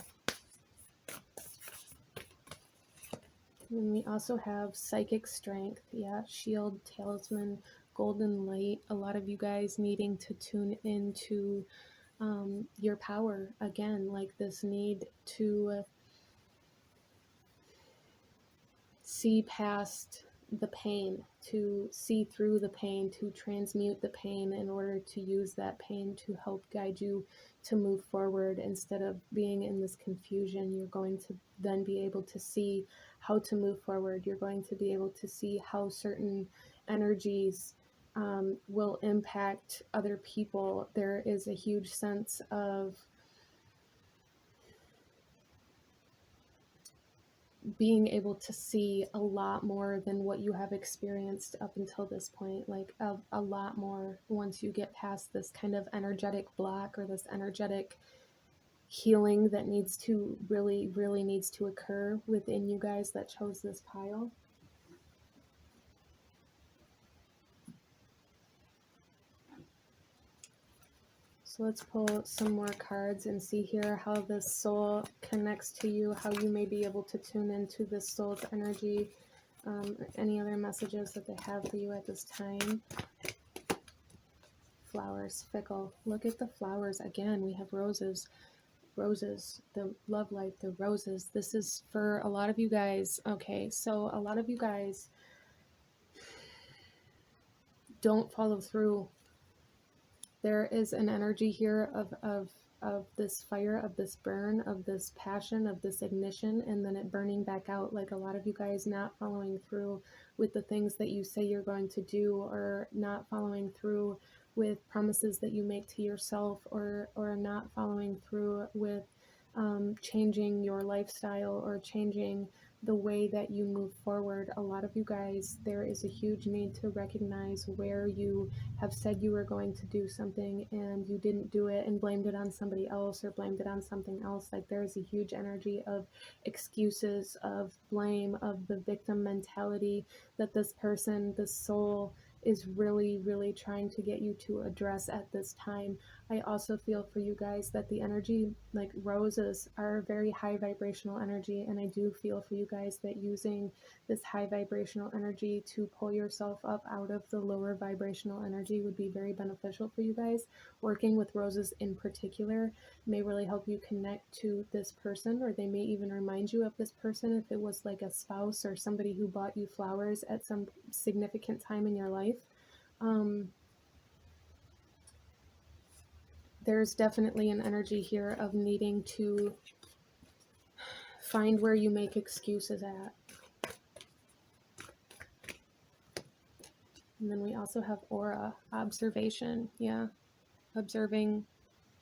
And we also have psychic strength. Yeah, shield, talisman, golden light. A lot of you guys needing to tune into your power again, like this need to see past the pain, to see through the pain, to transmute the pain in order to use that pain to help guide you to move forward. Instead of being in this confusion, you're going to then be able to see how to move forward. You're going to be able to see how certain energies will impact other people. There is a huge sense of being able to see a lot more than what you have experienced up until this point, like a lot more once you get past this kind of energetic block or this energetic healing that needs to really needs to occur within you guys that chose this pile. So let's pull some more cards and see here how this soul connects to you, how you may be able to tune into this soul's energy, any other messages that they have for you at this time. Flowers, fickle. Look at the flowers again. We have roses, the love light, the roses. This is for a lot of you guys. Okay, so a lot of you guys don't follow through. There is an energy here of this fire, of this burn, of this passion, of this ignition, and then it burning back out. Like a lot of you guys not following through with the things that you say you're going to do, or not following through with promises that you make to yourself, or not following through with changing your lifestyle or changing the way that you move forward. A lot of you guys, there is a huge need to recognize where you have said you were going to do something and you didn't do it and blamed it on somebody else or blamed it on something else. Like, there's a huge energy of excuses, of blame, of the victim mentality that this person, this soul, is really, really trying to get you to address at this time. I also feel for you guys that the energy, like roses, are very high vibrational energy, and I do feel for you guys that using this high vibrational energy to pull yourself up out of the lower vibrational energy would be very beneficial for you guys. Working with roses in particular may really help you connect to this person, or they may even remind you of this person if it was like a spouse or somebody who bought you flowers at some significant time in your life. There's definitely an energy here of needing to find where you make excuses at. And then we also have aura, observation. Yeah, observing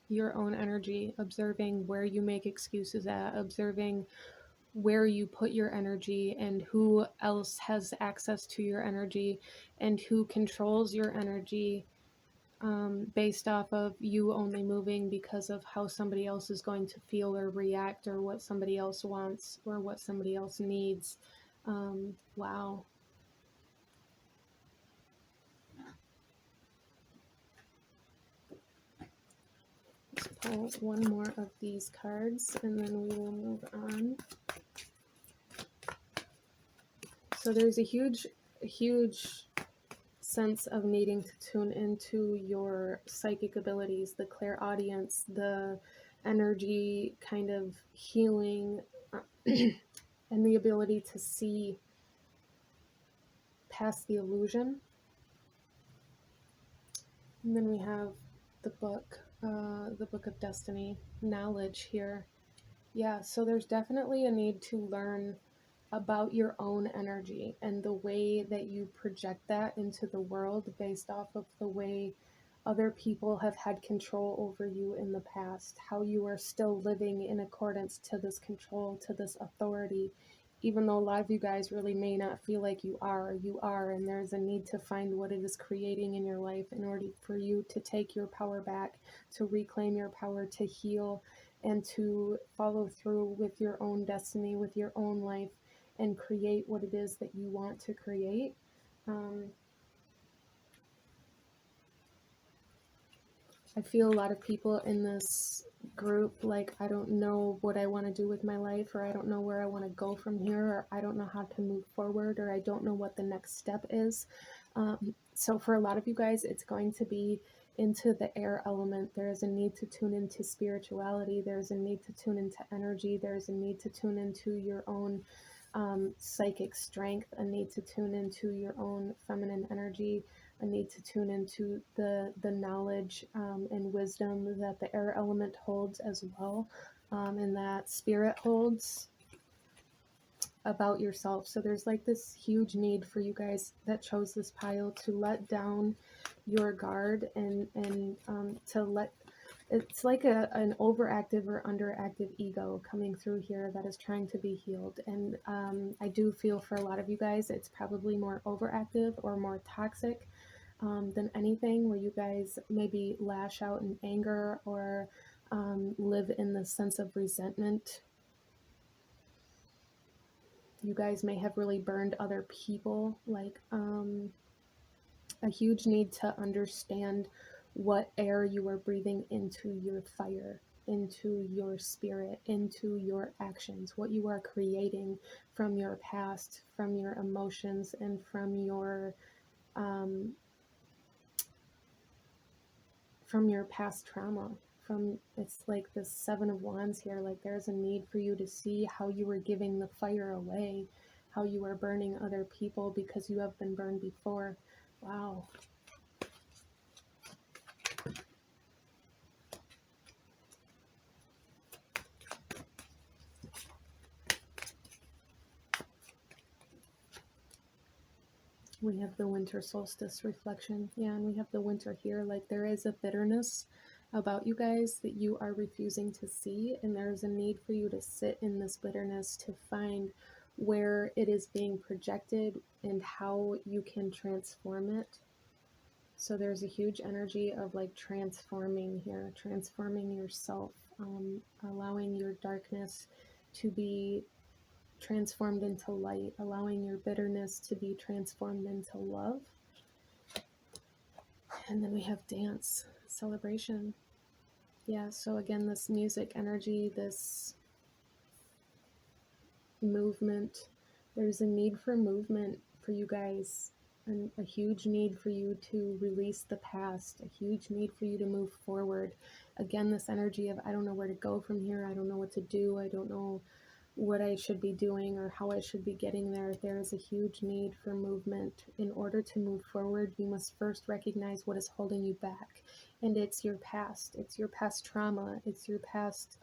your own energy, observing where you make excuses at, observing where you put your energy and who else has access to your energy and who controls your energy, based off of you only moving because of how somebody else is going to feel or react, or what somebody else wants or what somebody else needs. Wow. Let's pull one more of these cards and then we will move on. So there's a huge sense of needing to tune into your psychic abilities, the clairaudience, the energy kind of healing, and the ability to see past the illusion. And then we have the book of destiny, knowledge here. Yeah, so there's definitely a need to learn about your own energy and the way that you project that into the world based off of the way other people have had control over you in the past, how you are still living in accordance to this control, to this authority, even though a lot of you guys really may not feel like you are, and there's a need to find what it is creating in your life in order for you to take your power back, to reclaim your power, to heal, and to follow through with your own destiny, with your own life, and create what it is that you want to create. I feel a lot of people in this group, like, I don't know what I want to do with my life, or I don't know where I want to go from here, or I don't know how to move forward, or I don't know what the next step is. So for a lot of you guys, it's going to be into the air element. There is a need to tune into spirituality. There's a need to tune into energy. There's a need to tune into your own psychic strength, a need to tune into your own feminine energy, a need to tune into the knowledge and wisdom that the air element holds as well, and that spirit holds about yourself. So there's like this huge need for you guys that chose this pile to let down your guard and to let, it's like an overactive or underactive ego coming through here that is trying to be healed. And I do feel for a lot of you guys, it's probably more overactive or more toxic than anything, where you guys maybe lash out in anger or live in the sense of resentment. You guys may have really burned other people, like a huge need to understand what air you are breathing into your fire, into your spirit, into your actions, what you are creating from your past, from your emotions, and from your past trauma. It's like this Seven of Wands here, like there's a need for you to see how you were giving the fire away, how you are burning other people because you have been burned before. Wow. We have the winter solstice reflection. Yeah, and we have the winter here. Like, there is a bitterness about you guys that you are refusing to see, and there's a need for you to sit in this bitterness to find where it is being projected and how you can transform it. So there's a huge energy of like transforming here, transforming yourself, allowing your darkness to be transformed into light, allowing your bitterness to be transformed into love. And then we have dance, celebration. Yeah, so again, this music energy, this movement, there's a need for movement for you guys, and a huge need for you to release the past, a huge need for you to move forward. Again, this energy of, I don't know where to go from here, I don't know what to do, I don't know what I should be doing or how I should be getting there. There is a huge need for movement. In order to move forward, you must first recognize what is holding you back. And it's your past. It's your past trauma. It's your past,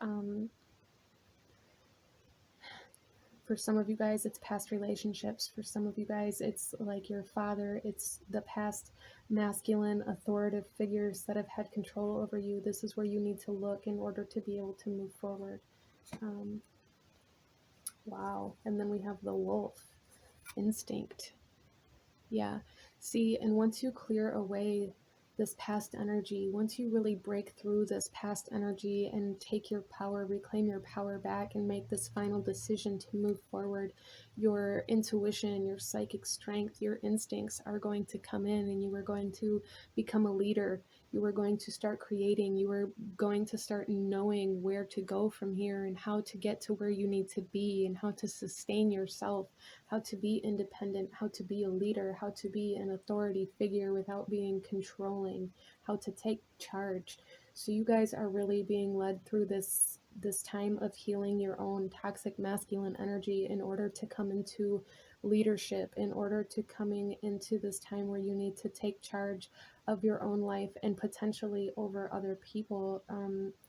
for some of you guys, it's past relationships. For some of you guys, it's like your father. It's the past masculine authoritative figures that have had control over you. This is where you need to look in order to be able to move forward. Wow. And then we have the wolf, instinct. Yeah. See, and once you clear away this past energy, once you really break through this past energy and take your power, reclaim your power back, and make this final decision to move forward, your intuition, your psychic strength, your instincts are going to come in, and you are going to become a leader. You are going to start creating. You are going to start knowing where to go from here and how to get to where you need to be and how to sustain yourself, how to be independent, how to be a leader, how to be an authority figure without being controlling, how to take charge. So you guys are really being led through this time of healing your own toxic masculine energy in order to come into leadership, in order to coming into this time where you need to take charge of your own life and potentially over other people.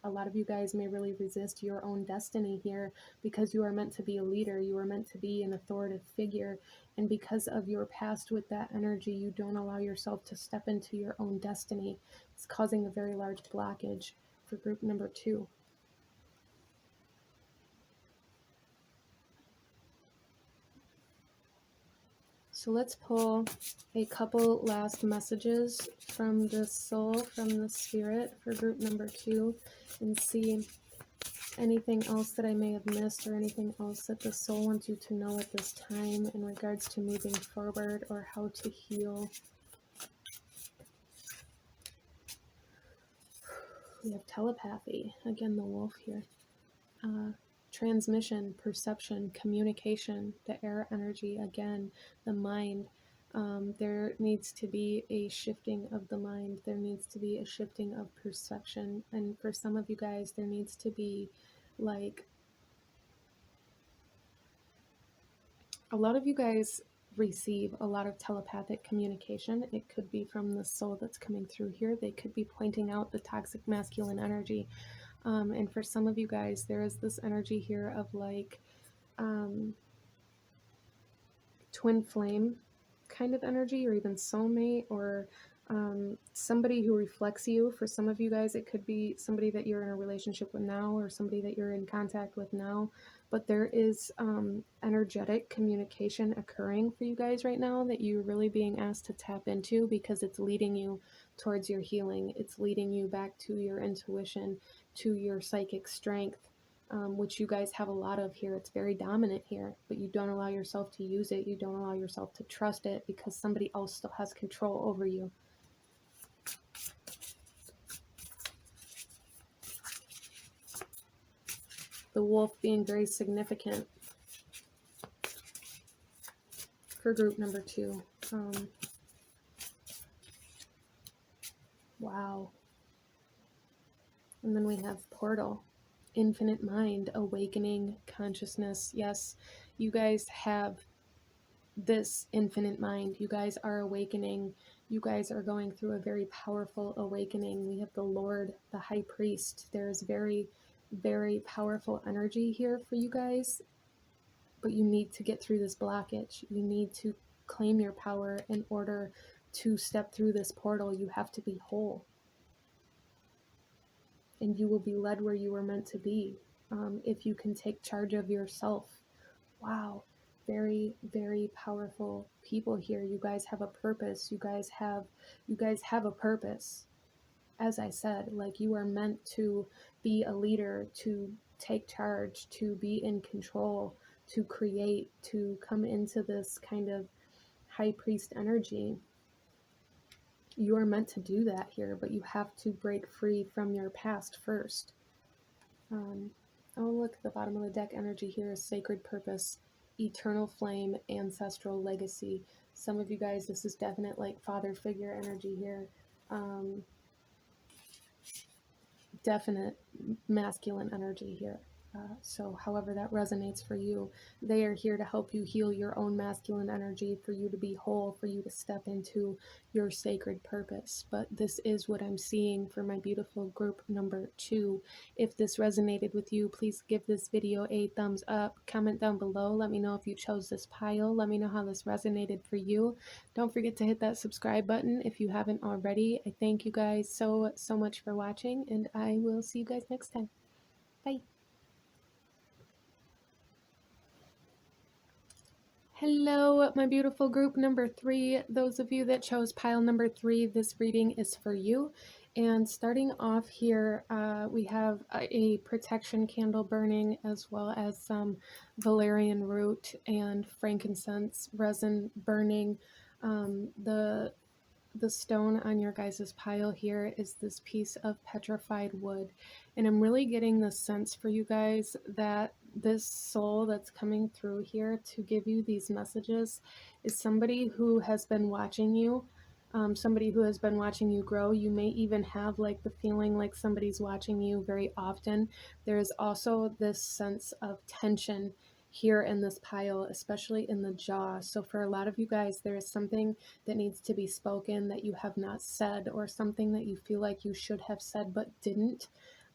A lot of you guys may really resist your own destiny here because you are meant to be a leader, you are meant to be an authoritative figure, and because of your past with that energy, you don't allow yourself to step into your own destiny. It's causing a very large blockage for group number 2. So let's pull a couple last messages from the soul, from the spirit for group number 2, and see anything else that I may have missed or anything else that the soul wants you to know at this time in regards to moving forward or how to heal. We have telepathy, again the wolf here. Transmission, perception, communication, the air energy, again, the mind. There needs to be a shifting of the mind. There needs to be a shifting of perception. And for some of you guys, there needs to be like, a lot of you guys receive a lot of telepathic communication. It could be from the soul that's coming through here. They could be pointing out the toxic masculine energy. And for some of you guys, there is this energy here of like twin flame kind of energy, or even soulmate, or somebody who reflects you. For some of you guys, it could be somebody that you're in a relationship with now or somebody that you're in contact with now. But there is energetic communication occurring for you guys right now that you're really being asked to tap into because it's leading you towards your healing. It's leading you back to your intuition, to your psychic strength, which you guys have a lot of here. It's very dominant here, but you don't allow yourself to use it. You don't allow yourself to trust it because somebody else still has control over you. The wolf being very significant for group number 2. Wow. And then we have portal, infinite mind, awakening consciousness. Yes, you guys have this infinite mind. You guys are awakening. You guys are going through a very powerful awakening. We have the Lord, the High Priest. There's very, very powerful energy here for you guys, but you need to get through this blockage. You need to claim your power. In order to step through this portal, you have to be whole. And you will be led where you were meant to be, if you can take charge of yourself. Wow. Very, very powerful people here. You guys have a purpose. You guys have a purpose. As I said, like, you are meant to be a leader, to take charge, to be in control, to create, to come into this kind of high priest energy. You are meant to do that here, but you have to break free from your past first. Oh, look, at the bottom of the deck energy here is sacred purpose, eternal flame, ancestral legacy. Some of you guys, this is definite like father figure energy here. Definite masculine energy here. So however that resonates for you, they are here to help you heal your own masculine energy, for you to be whole, for you to step into your sacred purpose. But this is what I'm seeing for my beautiful group number 2. If this resonated with you, please give this video a thumbs up. Comment down below. Let me know if you chose this pile. Let me know how this resonated for you. Don't forget to hit that subscribe button if you haven't already. I thank you guys so much for watching, and I will see you guys next time. Bye. Hello, my beautiful group number 3. Those of you that chose pile number 3, this reading is for you. And starting off here, we have a protection candle burning, as well as some valerian root and frankincense resin burning. The stone on your guys' pile here is this piece of petrified wood. And I'm really getting the sense for you guys that this soul that's coming through here to give you these messages is somebody who has been watching you, somebody who has been watching you grow. You may even have like the feeling like somebody's watching you very often. There is also this sense of tension here in this pile, especially in the jaw. So for a lot of you guys, there is something that needs to be spoken that you have not said, or something that you feel like you should have said but didn't.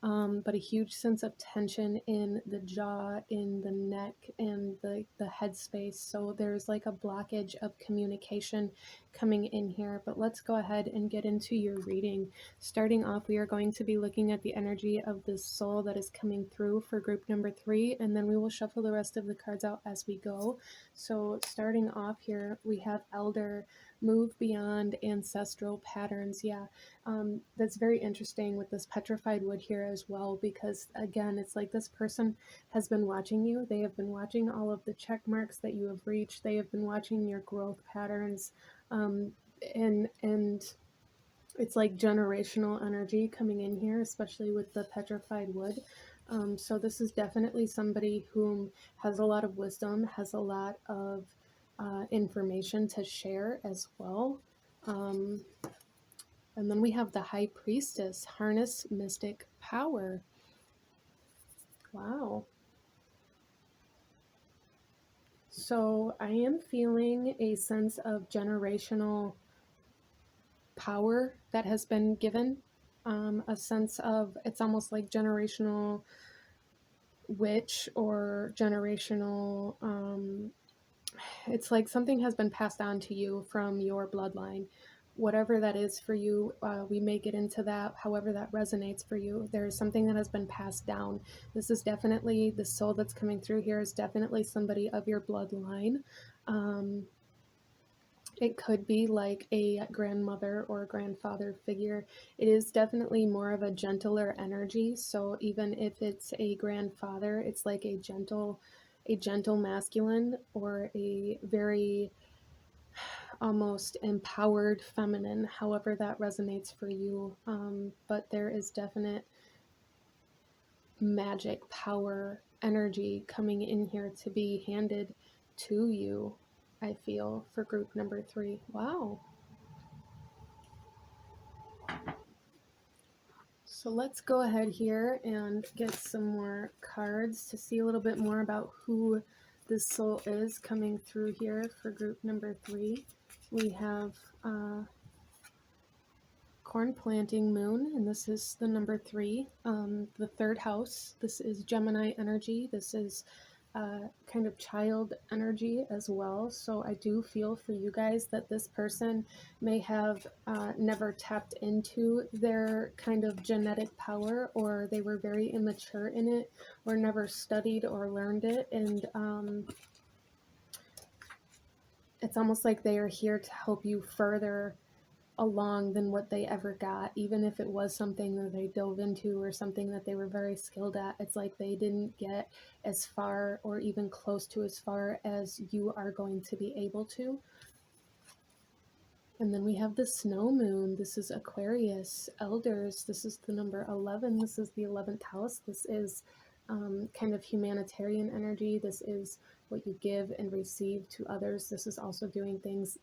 But a huge sense of tension in the jaw, in the neck, and the head space. So there's like a blockage of communication coming in here. But let's go ahead and get into your reading. Starting off, we are going to be looking at the energy of this soul that is coming through for group number 3, and then we will shuffle the rest of the cards out as we go. So starting off here, we have Elder, move beyond ancestral patterns. Yeah, that's very interesting with this petrified wood here as well, because again, it's like this person has been watching you. They have been watching all of the check marks that you have reached. They have been watching your growth patterns, and it's like generational energy coming in here, especially with the petrified wood. So this is definitely somebody who has a lot of wisdom, has a lot of information to share as well. And then we have the High Priestess, harness mystic power. Wow. So I am feeling a sense of generational power that has been given. A sense of, it's almost like generational witch, or generational, it's like something has been passed on to you from your bloodline. Whatever that is for you, we may get into that, however that resonates for you. There is something that has been passed down. This is definitely, the soul that's coming through here is definitely somebody of your bloodline. It could be like a grandmother or a grandfather figure. It is definitely more of a gentler energy. So even if it's a grandfather, it's like a gentle masculine, or a very almost empowered feminine, however that resonates for you. But there is definite magic, power, energy coming in here to be handed to you, I feel, for group number 3. Wow. So let's go ahead here and get some more cards to see a little bit more about who this soul is coming through here for group number 3. We have corn planting moon, and this is the number 3, the 3rd house. This is Gemini energy. This is kind of child energy as well. So I do feel for you guys that this person may have never tapped into their kind of genetic power, or they were very immature in it, or never studied or learned it. And it's almost like they are here to help you further along than what they ever got, even if it was something that they dove into or something that they were very skilled at. It's like they didn't get as far or even close to as far as you are going to be able to. And then we have the snow moon. This is Aquarius, elders. This is the number 11. This is the 11th house. This is kind of humanitarian energy. This is what you give and receive to others. This is also doing things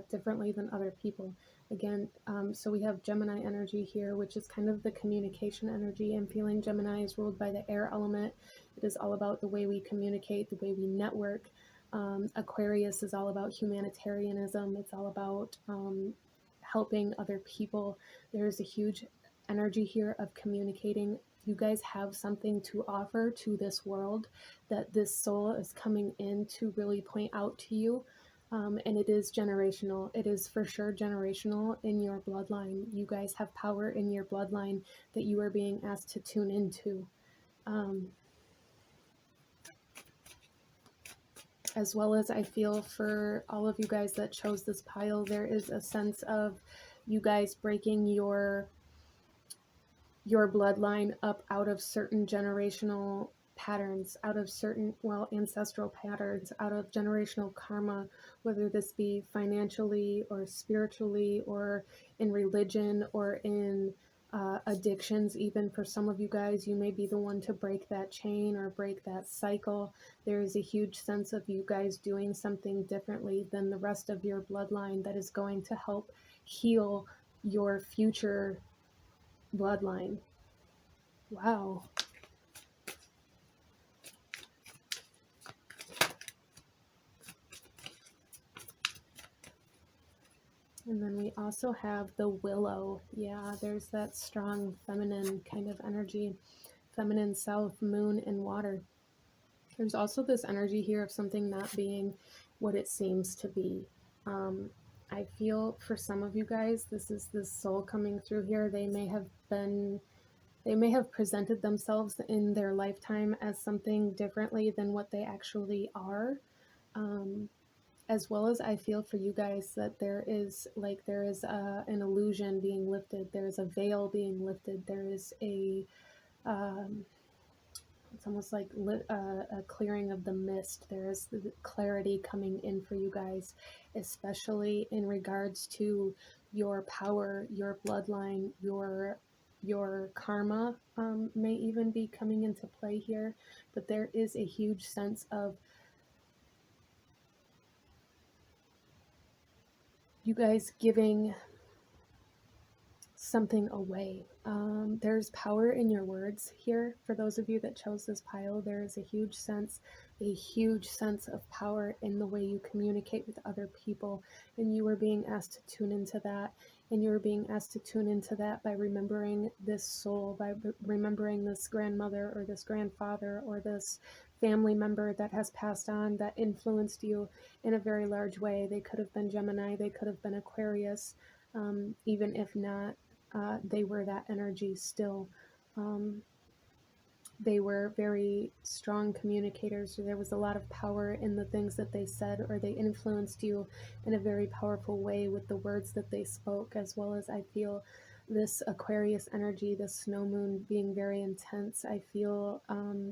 differently than other people. Again, so we have Gemini energy here, which is kind of the communication energy. I'm feeling Gemini is ruled by the air element. It is all about the way we communicate, the way we network. Aquarius is all about humanitarianism. It's all about helping other people. There's a huge energy here of communicating. You guys have something to offer to this world that this soul is coming in to really point out to you. And it is generational. It is for sure generational in your bloodline. You guys have power in your bloodline that you are being asked to tune into. As well as I feel for all of you guys that chose this pile, there is a sense of you guys breaking your bloodline up out of certain generational patterns, out of certain, well, ancestral patterns, out of generational karma, whether this be financially or spiritually or in religion or in addictions. Even for some of you guys, you may be the one to break that chain or break that cycle. There is a huge sense of you guys doing something differently than the rest of your bloodline that is going to help heal your future bloodline. Wow. And then we also have the willow. Yeah, there's that strong feminine kind of energy. Feminine, south, moon, and water. There's also this energy here of something not being what it seems to be. I feel for some of you guys, this is this soul coming through here. They may have presented themselves in their lifetime as something differently than what they actually are. As well as I feel for you guys that there is an illusion being lifted. There is a veil being lifted. There is a, it's almost like a clearing of the mist. There is the clarity coming in for you guys, especially in regards to your power, your bloodline, your karma may even be coming into play here. But there is a huge sense of you guys giving something away. There's power in your words here. For those of you that chose this pile, there is a huge sense of power in the way you communicate with other people, and you are being asked to tune into that. And you are being asked to tune into that by remembering this soul, by remembering this grandmother or this grandfather or this family member that has passed on, that influenced you in a very large way. They could have been Gemini, they could have been Aquarius, even if not, they were that energy still. They were very strong communicators. There was a lot of power in the things that they said, or they influenced you in a very powerful way with the words that they spoke. As well as I feel this Aquarius energy, this snow moon being very intense. I feel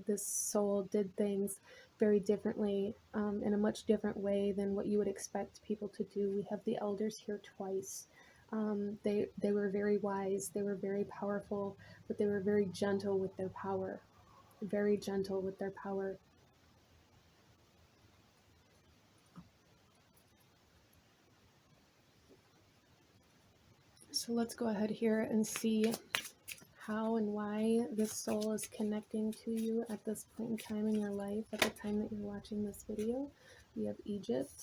this soul did things very differently, in a much different way than what you would expect people to do. We have the elders here twice. They were very wise, they were very powerful, but they were very gentle with their power. Very gentle with their power. So let's go ahead here and see how and why this soul is connecting to you at this point in time in your life, at the time that you're watching this video. We have Egypt,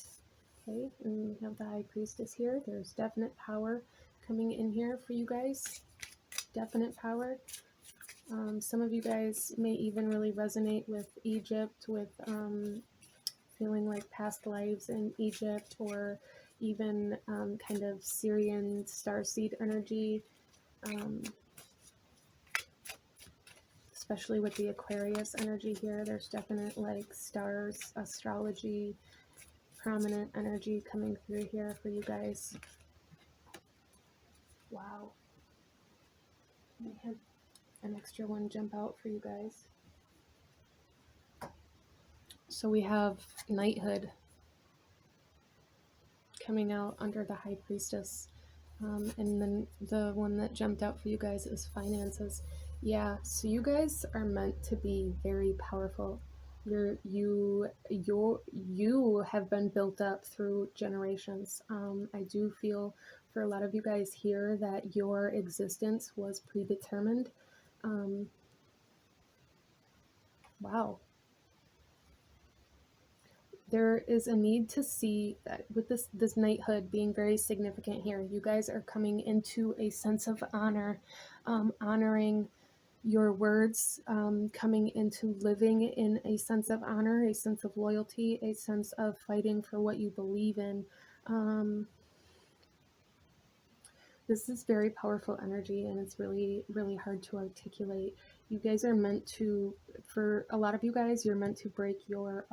okay, and we have the High Priestess here. There's definite power coming in here for you guys. Definite power. Some of you guys may even really resonate with Egypt, with feeling like past lives in Egypt, or even kind of Syrian starseed energy, especially with the Aquarius energy here. There's definite like stars, astrology, prominent energy coming through here for you guys. Wow. I had an extra one jump out for you guys. So we have knighthood coming out under the high priestess. And then the one that jumped out for you guys is finances. Yeah, so you guys are meant to be very powerful. You have been built up through generations. I do feel for a lot of you guys here that your existence was predetermined. Wow. There is a need to see that with this knighthood being very significant here, you guys are coming into a sense of honor, honoring your words, coming into living in a sense of honor, a sense of loyalty, a sense of fighting for what you believe in. This is very powerful energy, and it's really, really hard to articulate. You guys are meant to, for a lot of you guys, you're meant to break your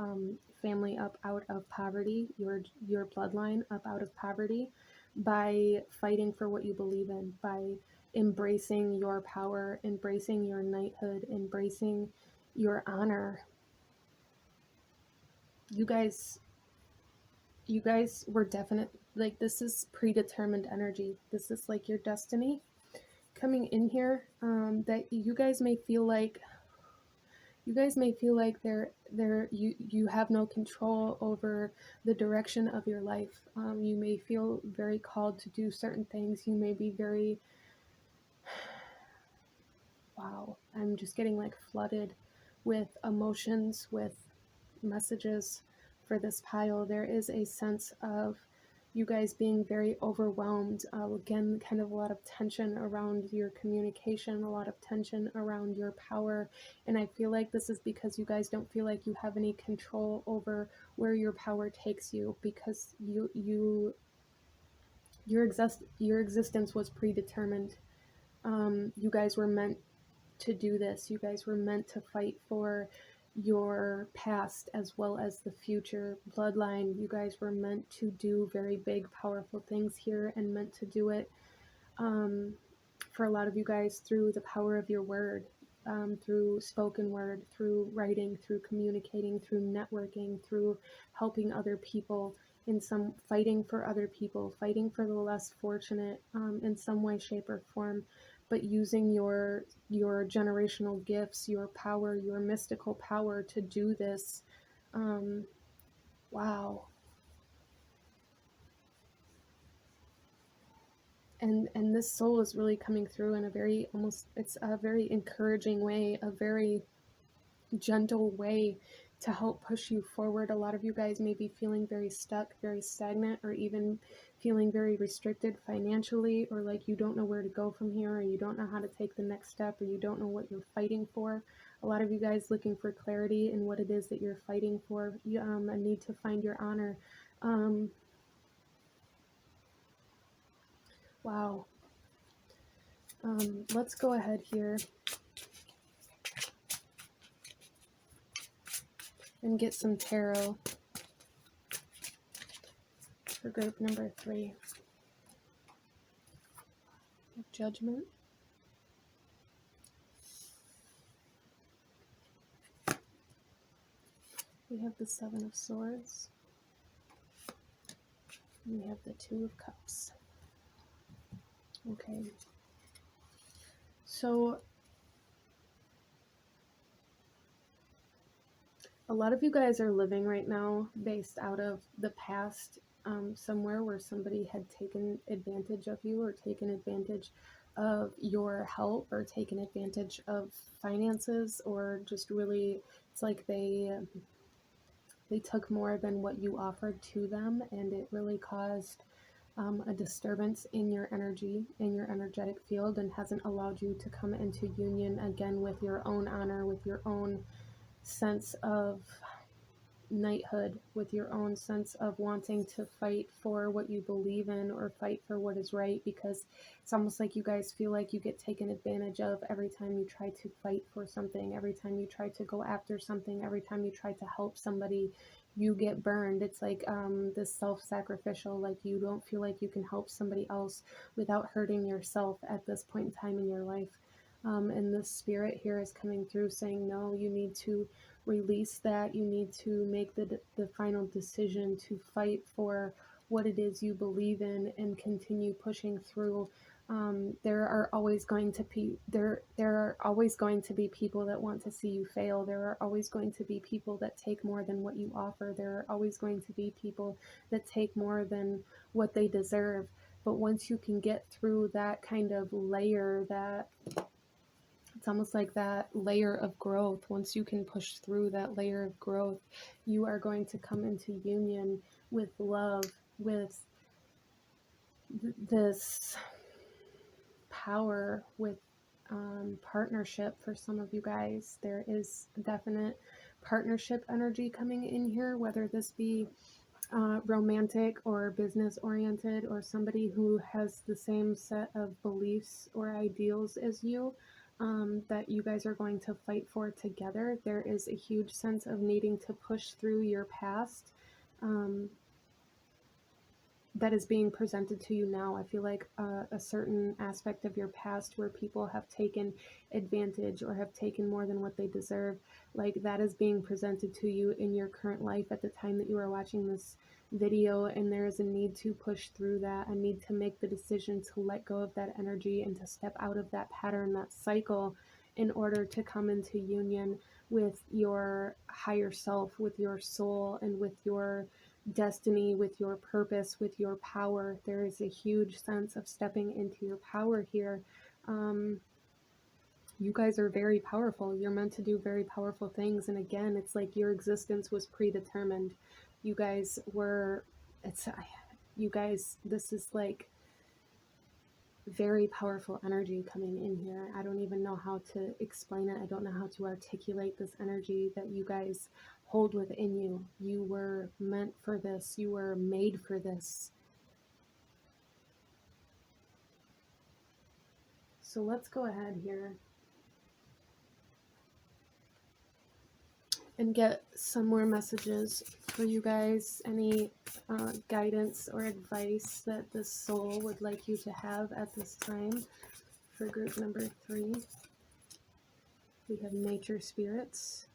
family up out of poverty, your bloodline up out of poverty, by fighting for what you believe in, by embracing your power, embracing your knighthood, embracing your honor. You guys were definite, like, this is predetermined energy. This is like your destiny coming in here, that you guys may feel like you have no control over the direction of your life. You may feel very called to do certain things. You may be very, wow, I'm just getting like flooded with emotions, with messages for this pile. There is a sense of you guys being very overwhelmed. Again, kind of a lot of tension around your communication, a lot of tension around your power. And I feel like this is because you guys don't feel like you have any control over where your power takes you, because your existence was predetermined. You guys were meant to do this. You guys were meant to fight for your past as well as the future bloodline. You guys were meant to do very big, powerful things here, and meant to do it, for a lot of you guys, through the power of your word, through spoken word, through writing, through communicating, through networking, through helping other people, in some fighting for other people, fighting for the less fortunate, in some way, shape, or form, but using your generational gifts, your power, your mystical power to do this. Wow. And this soul is really coming through in a very, almost, it's a very encouraging way, a very gentle way to help push you forward. A lot of you guys may be feeling very stuck, very stagnant, or even feeling very restricted financially, or like you don't know where to go from here, or you don't know how to take the next step, or you don't know what you're fighting for. A lot of you guys looking for clarity in what it is that you're fighting for. A need to find your honor. Wow. Let's go ahead here and get some tarot for group number 3. Judgment. We have the 7 of Swords. And we have the 2 of Cups. Okay. So a lot of you guys are living right now based out of the past, somewhere where somebody had taken advantage of you, or taken advantage of your help, or taken advantage of finances, or just really, it's like they took more than what you offered to them, and it really caused a disturbance in your energy, in your energetic field, and hasn't allowed you to come into union again with your own honor, with your own sense of knighthood, with your own sense of wanting to fight for what you believe in or fight for what is right, because it's almost like you guys feel like you get taken advantage of every time you try to fight for something, every time you try to go after something, every time you try to help somebody, you get burned. It's like this self-sacrificial, like you don't feel like you can help somebody else without hurting yourself at this point in time in your life. And the spirit here is coming through saying, no, you need to release that. You need to make the final decision to fight for what it is you believe in and continue pushing through. There are always going to be there are always going to be people that want to see you fail. There are always going to be people that take more than what you offer. There are always going to be people that take more than what they deserve. But once you can get through that kind of layer, that it's almost like that layer of growth. Once you can push through that layer of growth, you are going to come into union with love, with this power, with partnership. For some of you guys, there is definite partnership energy coming in here, whether this be romantic or business oriented, or somebody who has the same set of beliefs or ideals as you, that you guys are going to fight for together. There is a huge sense of needing to push through your past. That is being presented to you now. I feel like a certain aspect of your past where people have taken advantage or have taken more than what they deserve, like that is being presented to you in your current life at the time that you are watching this video, and there is a need to push through that, a need to make the decision to let go of that energy and to step out of that pattern, that cycle, in order to come into union with your higher self, with your soul, and with your destiny, with your purpose, with your power. There is a huge sense of stepping into your power here. You guys are very powerful. You're meant to do very powerful things. And again, it's like your existence was predetermined. You guys were, you guys, this is like very powerful energy coming in here. I don't even know how to explain it. I don't know how to articulate this energy that you guys hold within you. You were meant for this. You were made for this. So let's go ahead here and get some more messages for you guys. Any guidance or advice that the soul would like you to have at this time for group number 3. We have nature spirits,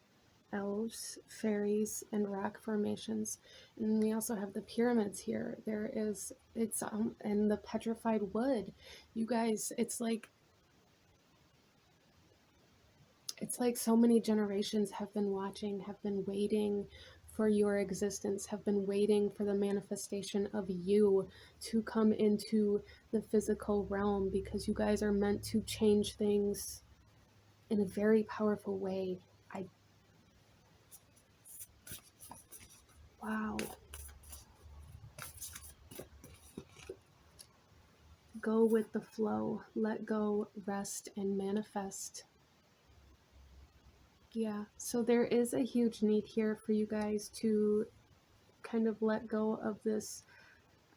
elves, fairies, and rock formations. And we also have the pyramids here. There is, and the petrified wood. You guys, it's like so many generations have been watching, have been waiting for your existence, have been waiting for the manifestation of you to come into the physical realm, because you guys are meant to change things in a very powerful way. Wow. Go with the flow, let go, rest, and manifest. Yeah, so there is a huge need here for you guys to kind of let go of this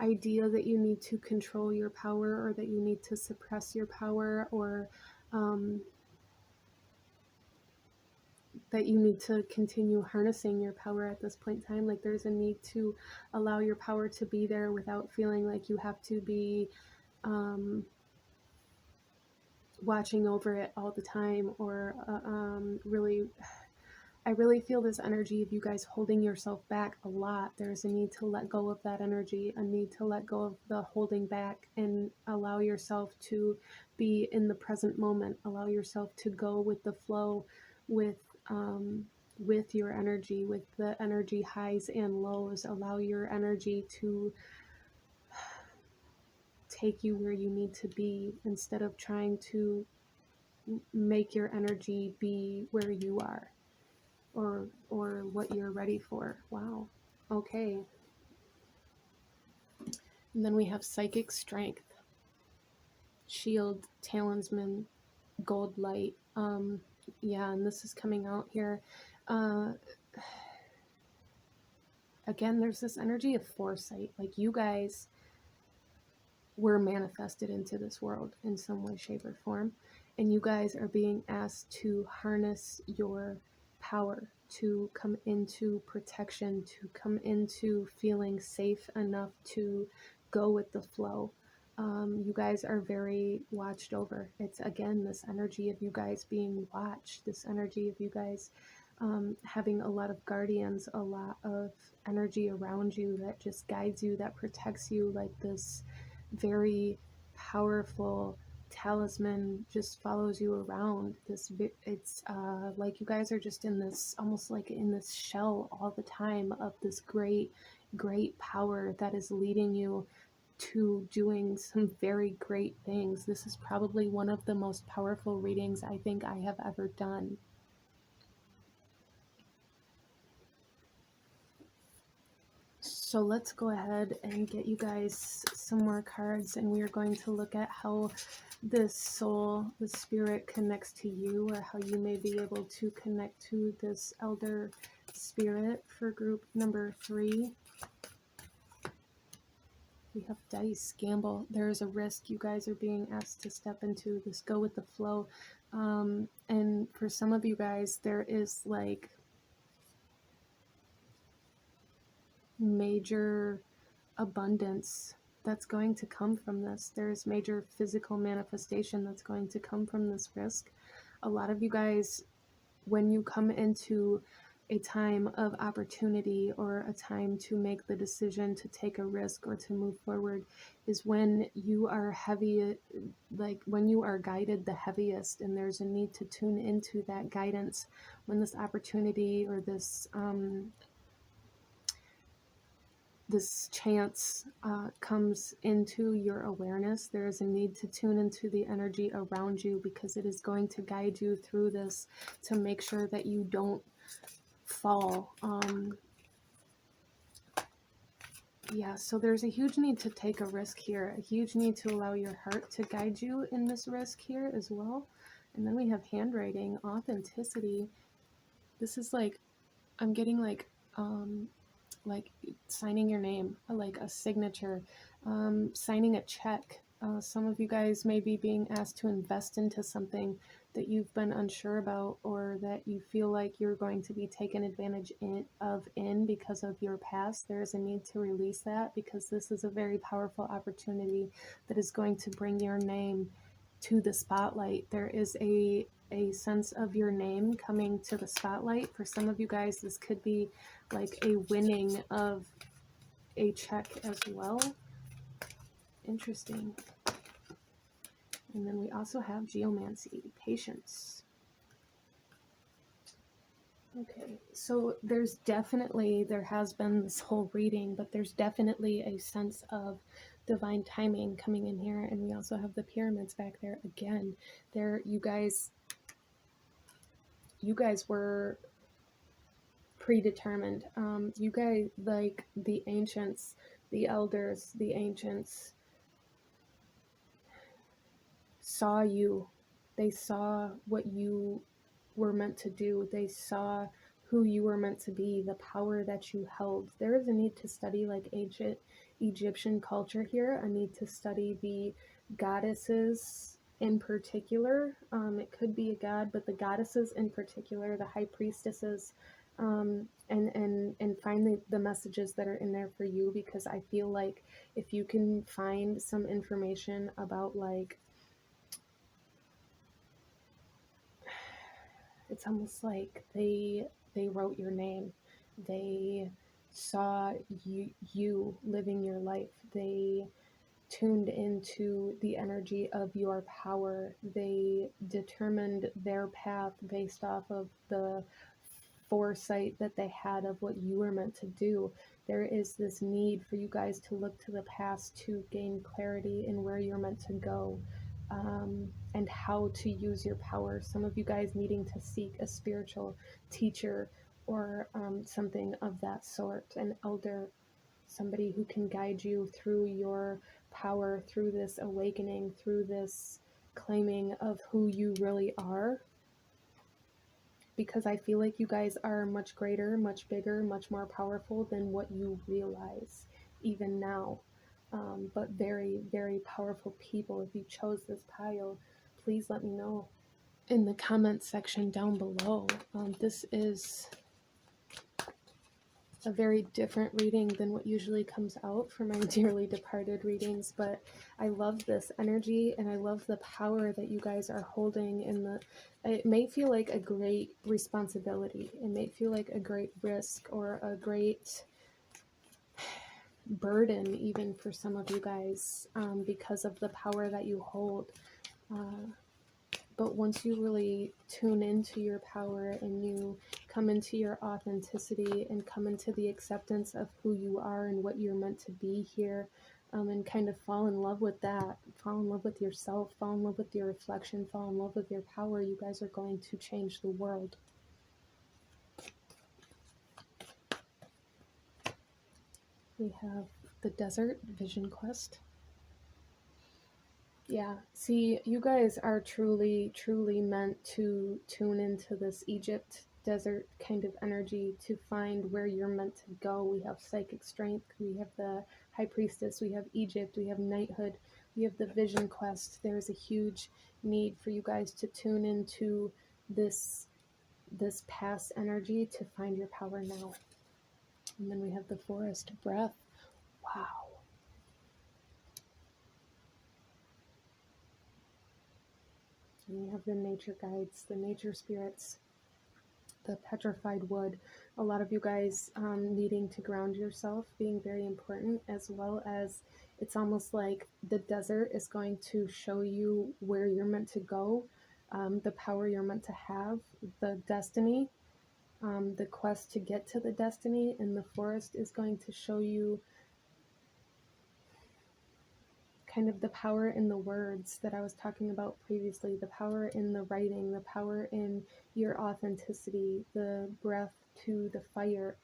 idea that you need to control your power, or that you need to suppress your power, or that you need to continue harnessing your power at this point in time. Like, there's a need to allow your power to be there without feeling like you have to be watching over it all the time, or I really feel this energy of you guys holding yourself back a lot. There's a need to let go of that energy, a need to let go of the holding back, and allow yourself to be in the present moment. Allow yourself to go with the flow, with your energy, with the energy highs and lows. Allow your energy to take you where you need to be, instead of trying to make your energy be where you are, or what you're ready for. Wow. Okay. And then we have psychic strength, shield, talisman, gold light. Yeah, and this is coming out here. Uh, Again, there's this energy of foresight. Like, you guys were manifested into this world in some way, shape, or form. And you guys are being asked to harness your power, to come into protection, to come into feeling safe enough to go with the flow. You guys are very watched over. It's, again, this energy of you guys being watched, this energy of you guys having a lot of guardians, a lot of energy around you that just guides you, that protects you, like this very powerful talisman just follows you around. It's like you guys are just in this, almost like in this shell all the time of this great power that is leading you to doing some very great things. This is probably one of the most powerful readings I think I have ever done. So let's go ahead and get you guys some more cards, and we are going to look at how this soul, the spirit, connects to you, or how you may be able to connect to this elder spirit for group number 3. We have dice, gamble. There is a risk you guys are being asked to step into, this go with the flow. And for some of you guys, there is like major abundance that's going to come from this. There's major physical manifestation that's going to come from this risk. A lot of you guys, when you come into a time of opportunity or a time to make the decision to take a risk or to move forward, is when you are heavy, like when you are guided the heaviest, and there's a need to tune into that guidance. When this opportunity or this chance comes into your awareness, there is a need to tune into the energy around you, because it is going to guide you through this to make sure that you don't fall. Yeah, so there's a huge need to take a risk here, a huge need to allow your heart to guide you in this risk here as well. And then we have handwriting, authenticity. This is like, I'm getting like signing your name, like a signature, signing a check. Some of you guys may be being asked to invest into something that you've been unsure about, or that you feel like you're going to be taken advantage in because of your past. There is a need to release that, because this is a very powerful opportunity that is going to bring your name to the spotlight. There is a sense of your name coming to the spotlight. For some of you guys, this could be like a winning of a check as well. Interesting. And then we also have geomancy, patience. Okay, so there has been this whole reading, but there's definitely a sense of divine timing coming in here. And we also have the pyramids back there again. You guys were predetermined. You guys, like the ancients, the elders, the ancients, saw you. They saw what you were meant to do. They saw who you were meant to be, the power that you held. There is a need to study like ancient Egyptian culture here, a need to study the goddesses in particular. It could be a god, but the goddesses in particular, the high priestesses, and find the messages that are in there for you, because I feel like if you can find some information about, like, it's almost like they wrote your name. They saw you living your life. They tuned into the energy of your power. They determined their path based off of the foresight that they had of what you were meant to do. There is this need for you guys to look to the past to gain clarity in where you're meant to go, and how to use your power. Some of you guys needing to seek a spiritual teacher, or something of that sort, an elder somebody who can guide you through your power, through this awakening, through this claiming of who you really are. Because I feel like you guys are much greater, much bigger, much more powerful than what you realize, even now. But very, very powerful people. If you chose this pile, please let me know in the comment section down below. This is a very different reading than what usually comes out for my dearly departed readings, but I love this energy and I love the power that you guys are holding in the. It may feel like a great responsibility. It may feel like a great risk or a great burden even for some of you guys, because of the power that you hold. But once you really tune into your power and you come into your authenticity and come into the acceptance of who you are and what you're meant to be here, and kind of fall in love with that, fall in love with yourself, fall in love with your reflection, fall in love with your power, you guys are going to change the world. We have the Desert Vision Quest. Yeah, see, you guys are truly, truly meant to tune into this Egypt desert kind of energy to find where you're meant to go. We have psychic strength, we have the High Priestess, we have Egypt, we have knighthood, we have the Vision Quest. There's a huge need for you guys to tune into this past energy to find your power now. And then we have the Forest Breath. Wow. And we have the nature guides, the nature spirits, the petrified wood. A lot of you guys needing to ground yourself being very important, as well as it's almost like the desert is going to show you where you're meant to go, the power you're meant to have, the destiny, the quest to get to the destiny, and the forest is going to show you kind of the power in the words that I was talking about previously, the power in the writing, the power in your authenticity, the breath to the fire.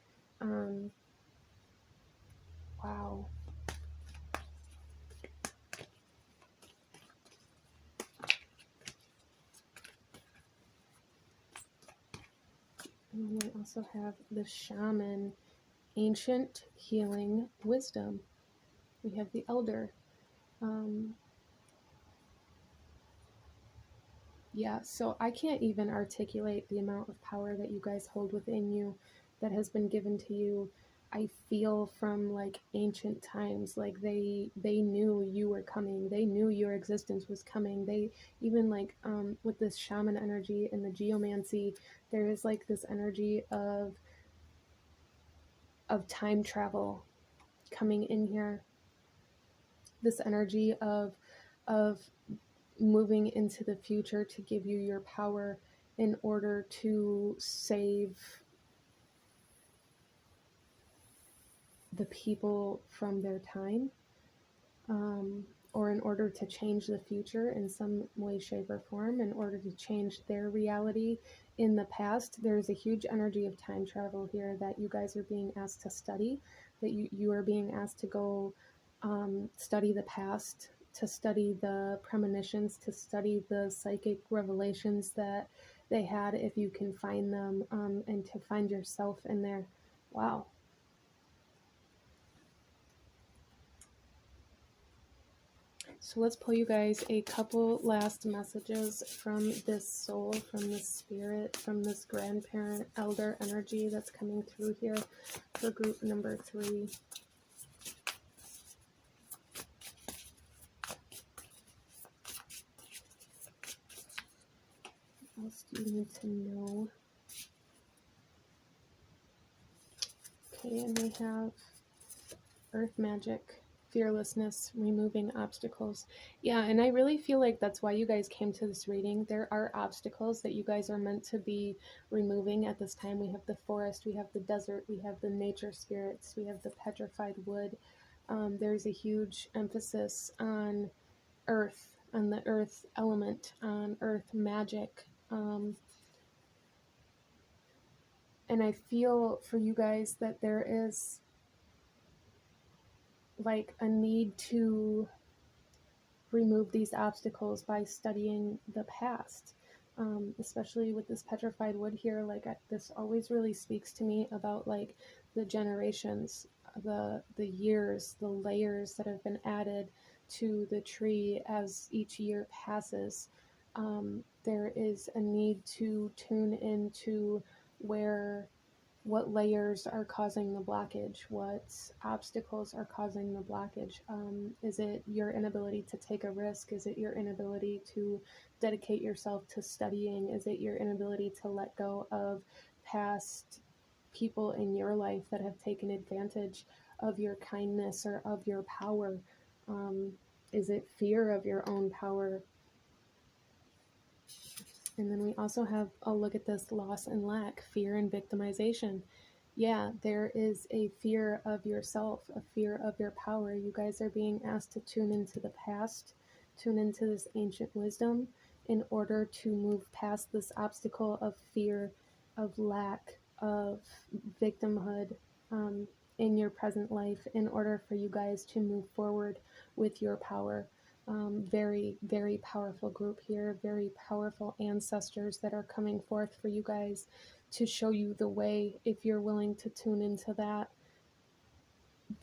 Wow. And then we also have the shaman, ancient healing wisdom. We have the elder. Yeah, so I can't even articulate the amount of power that you guys hold within you that has been given to you. I feel from like ancient times, like they knew you were coming. They knew your existence was coming. They even like with this shaman energy and the geomancy, there is like this energy of time travel coming in here. This energy of moving into the future to give you your power in order to save the people from their time, or in order to change the future in some way, shape, or form, in order to change their reality in the past. There's a huge energy of time travel here that you guys are being asked to study, that you are being asked to go study the past, to study the premonitions, to study the psychic revelations that they had, if you can find them, and to find yourself in there. Wow. So let's pull you guys a couple last messages from this soul, from this spirit, from this grandparent, elder energy that's coming through here for group number 3. What else do you need to know? Okay, and we have earth magic, fearlessness, removing obstacles. Yeah, and I really feel like that's why you guys came to this reading. There are obstacles that you guys are meant to be removing at this time. We have the forest, we have the desert, we have the nature spirits, we have the petrified wood. There's a huge emphasis on earth, on the earth element, on earth magic. And I feel for you guys that there is like a need to remove these obstacles by studying the past. Especially with this petrified wood here, like this always really speaks to me about like the generations, the years, the layers that have been added to the tree as each year passes. There is a need to tune into where what layers are causing the blockage, what obstacles are causing the blockage. Is it your inability to take a risk? Is it your inability to dedicate yourself to studying? Is it your inability to let go of past people in your life that have taken advantage of your kindness or of your power? Um, is it fear of your own power? And then we also have a look at this loss and lack, fear and victimization. Yeah, there is a fear of yourself, a fear of your power. You guys are being asked to tune into the past, tune into this ancient wisdom in order to move past this obstacle of fear, of lack, of victimhood in your present life in order for you guys to move forward with your power. Very, very powerful group here, very powerful ancestors that are coming forth for you guys to show you the way if you're willing to tune into that.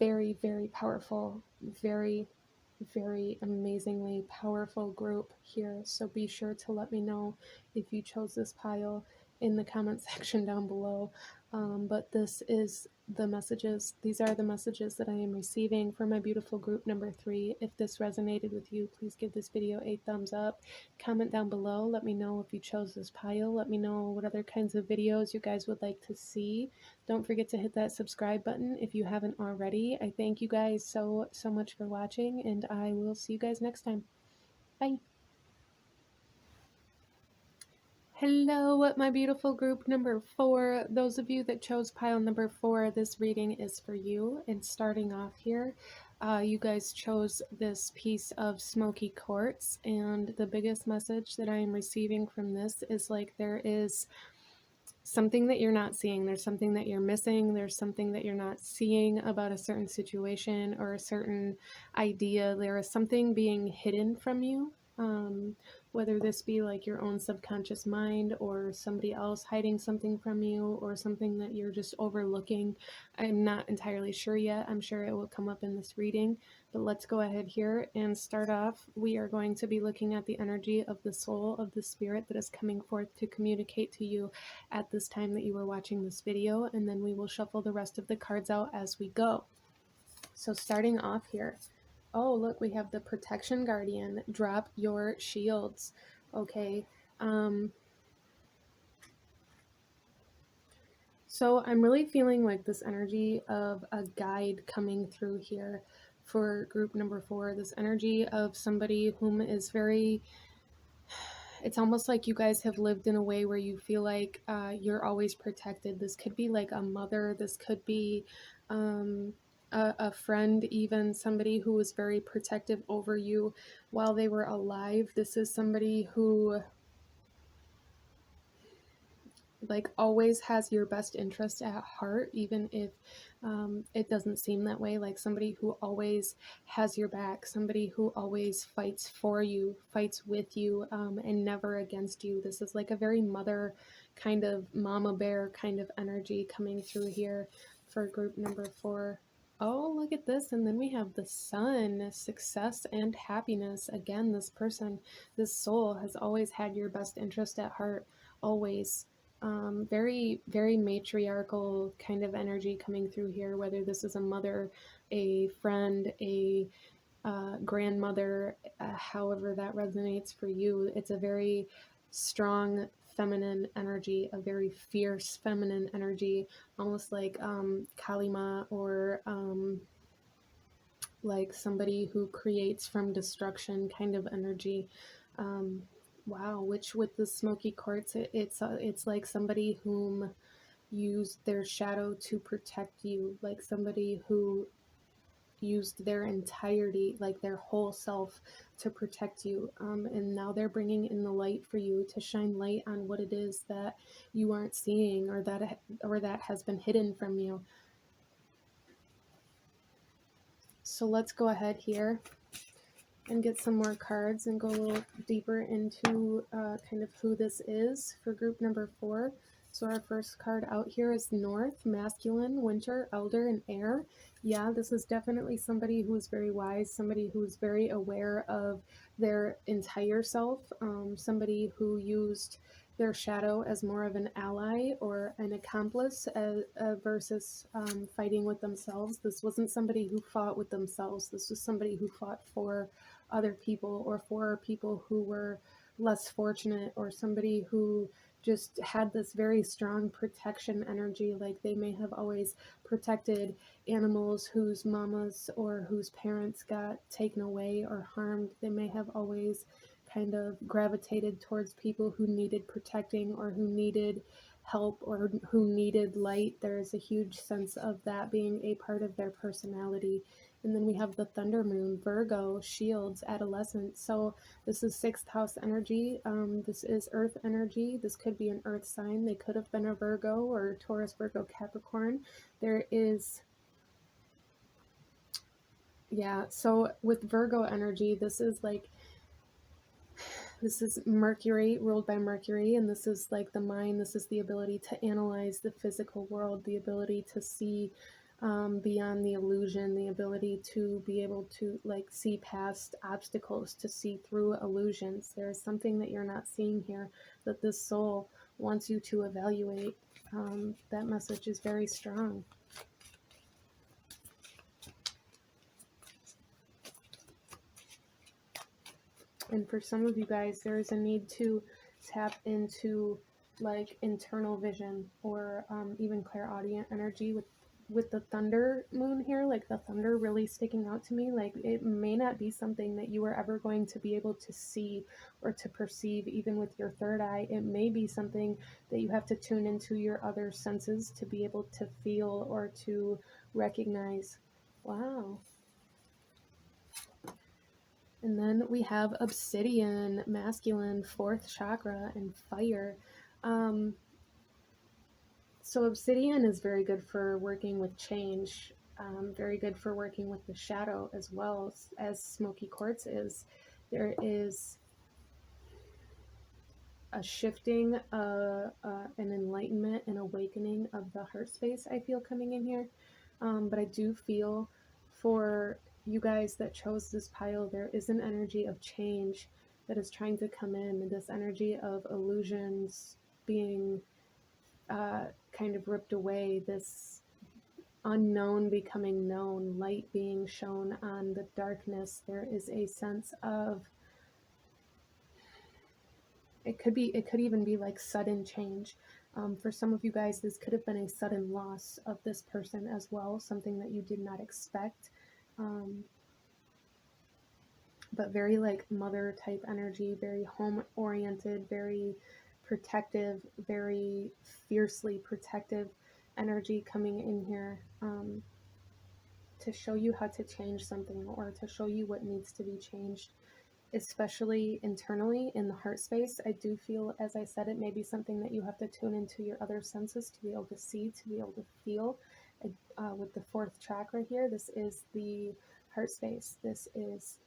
Very, very powerful, very, very amazingly powerful group here. So be sure to let me know if you chose this pile in the comment section down below. But this is the messages. These are the messages that I am receiving for my beautiful group number 3. If this resonated with you, please give this video a thumbs up. Comment down below. Let me know if you chose this pile. Let me know what other kinds of videos you guys would like to see. Don't forget to hit that subscribe button if you haven't already. I thank you guys so much for watching, and I will see you guys next time. Bye. Hello, my beautiful group number 4. Those of you that chose pile number 4, this reading is for you. And starting off here, you guys chose this piece of smoky quartz, and the biggest message that I am receiving from this is like there is something that you're not seeing. There's something that you're missing. There's something that you're not seeing about a certain situation or a certain idea. There is something being hidden from you, whether this be like your own subconscious mind or somebody else hiding something from you or something that you're just overlooking. I'm not entirely sure yet. I'm sure it will come up in this reading, but let's go ahead here and start off. We are going to be looking at the energy of the soul of the spirit that is coming forth to communicate to you at this time that you are watching this video, and then we will shuffle the rest of the cards out as we go. So starting off here, oh look, we have the protection guardian. Drop your shields. Okay, so I'm really feeling like this energy of a guide coming through here for group number 4, this energy of somebody whom is very, it's almost like you guys have lived in a way where you feel like you're always protected. This could be like a mother, this could be a friend, even somebody who was very protective over you while they were alive. This is somebody who like always has your best interest at heart, even if it doesn't seem that way. Like somebody who always has your back, somebody who always fights for you, fights with you, and never against you. This is like a very mother kind of mama bear kind of energy coming through here for group number 4. Oh, look at this. And then we have the sun, success and happiness. Again, this person, this soul has always had your best interest at heart, always. Very, very matriarchal kind of energy coming through here, whether this is a mother, a friend, a grandmother, however that resonates for you. It's a very strong feminine energy, a very fierce feminine energy, almost like Kalima or like somebody who creates from destruction kind of energy. Wow, which with the smoky quartz, it's like somebody whom used their shadow to protect you, like somebody who used their entirety, like their whole self, to protect you. And now they're bringing in the light for you to shine light on what it is that you aren't seeing or that has been hidden from you. So let's go ahead here and get some more cards and go a little deeper into kind of who this is for group number 4. So our first card out here is North, Masculine, Winter, Elder, and Air. Yeah, this is definitely somebody who is very wise, somebody who is very aware of their entire self, somebody who used their shadow as more of an ally or an accomplice versus fighting with themselves. This wasn't somebody who fought with themselves. This was somebody who fought for other people or for people who were less fortunate, or somebody who just had this very strong protection energy. Like they may have always protected animals whose mamas or whose parents got taken away or harmed. They may have always kind of gravitated towards people who needed protecting or who needed help or who needed light. There's a huge sense of that being a part of their personality. And then we have the Thunder Moon, Virgo, Shields, Adolescent. So this is 6th house energy. This is Earth energy. This could be an Earth sign. They could have been a Virgo or Taurus, Virgo, Capricorn. There is, yeah, so with Virgo energy, this is like, this is Mercury, ruled by Mercury, and this is like the mind. This is the ability to analyze the physical world, the ability to see beyond the illusion, the ability to be able to like see past obstacles, to see through illusions. There is something that you're not seeing here that this soul wants you to evaluate. That message is very strong. And for some of you guys, there is a need to tap into like internal vision or even clairaudient energy with the thunder moon here, like the thunder really sticking out to me. Like it may not be something that you are ever going to be able to see or to perceive even with your third eye. It may be something that you have to tune into your other senses to be able to feel or to recognize. Wow. And then we have Obsidian, Masculine, 4th chakra, and Fire. So Obsidian is very good for working with change, very good for working with the shadow as well as Smoky Quartz is. There is a shifting, an enlightenment, an awakening of the heart space I feel coming in here. But I do feel for you guys that chose this pile, there is an energy of change that is trying to come in, this energy of illusions being kind of ripped away, this unknown becoming known, light being shown on the darkness. There is a sense of, it could even be like sudden change. For some of you guys, this could have been a sudden loss of this person as well, something that you did not expect. But very like mother type energy, very home oriented, very protective, very fiercely protective energy coming in here to show you how to change something or to show you what needs to be changed, especially internally in the heart space. I do feel, as I said, it may be something that you have to tune into your other senses to be able to see, to be able to feel. With the 4th chakra here, this is the heart space. This is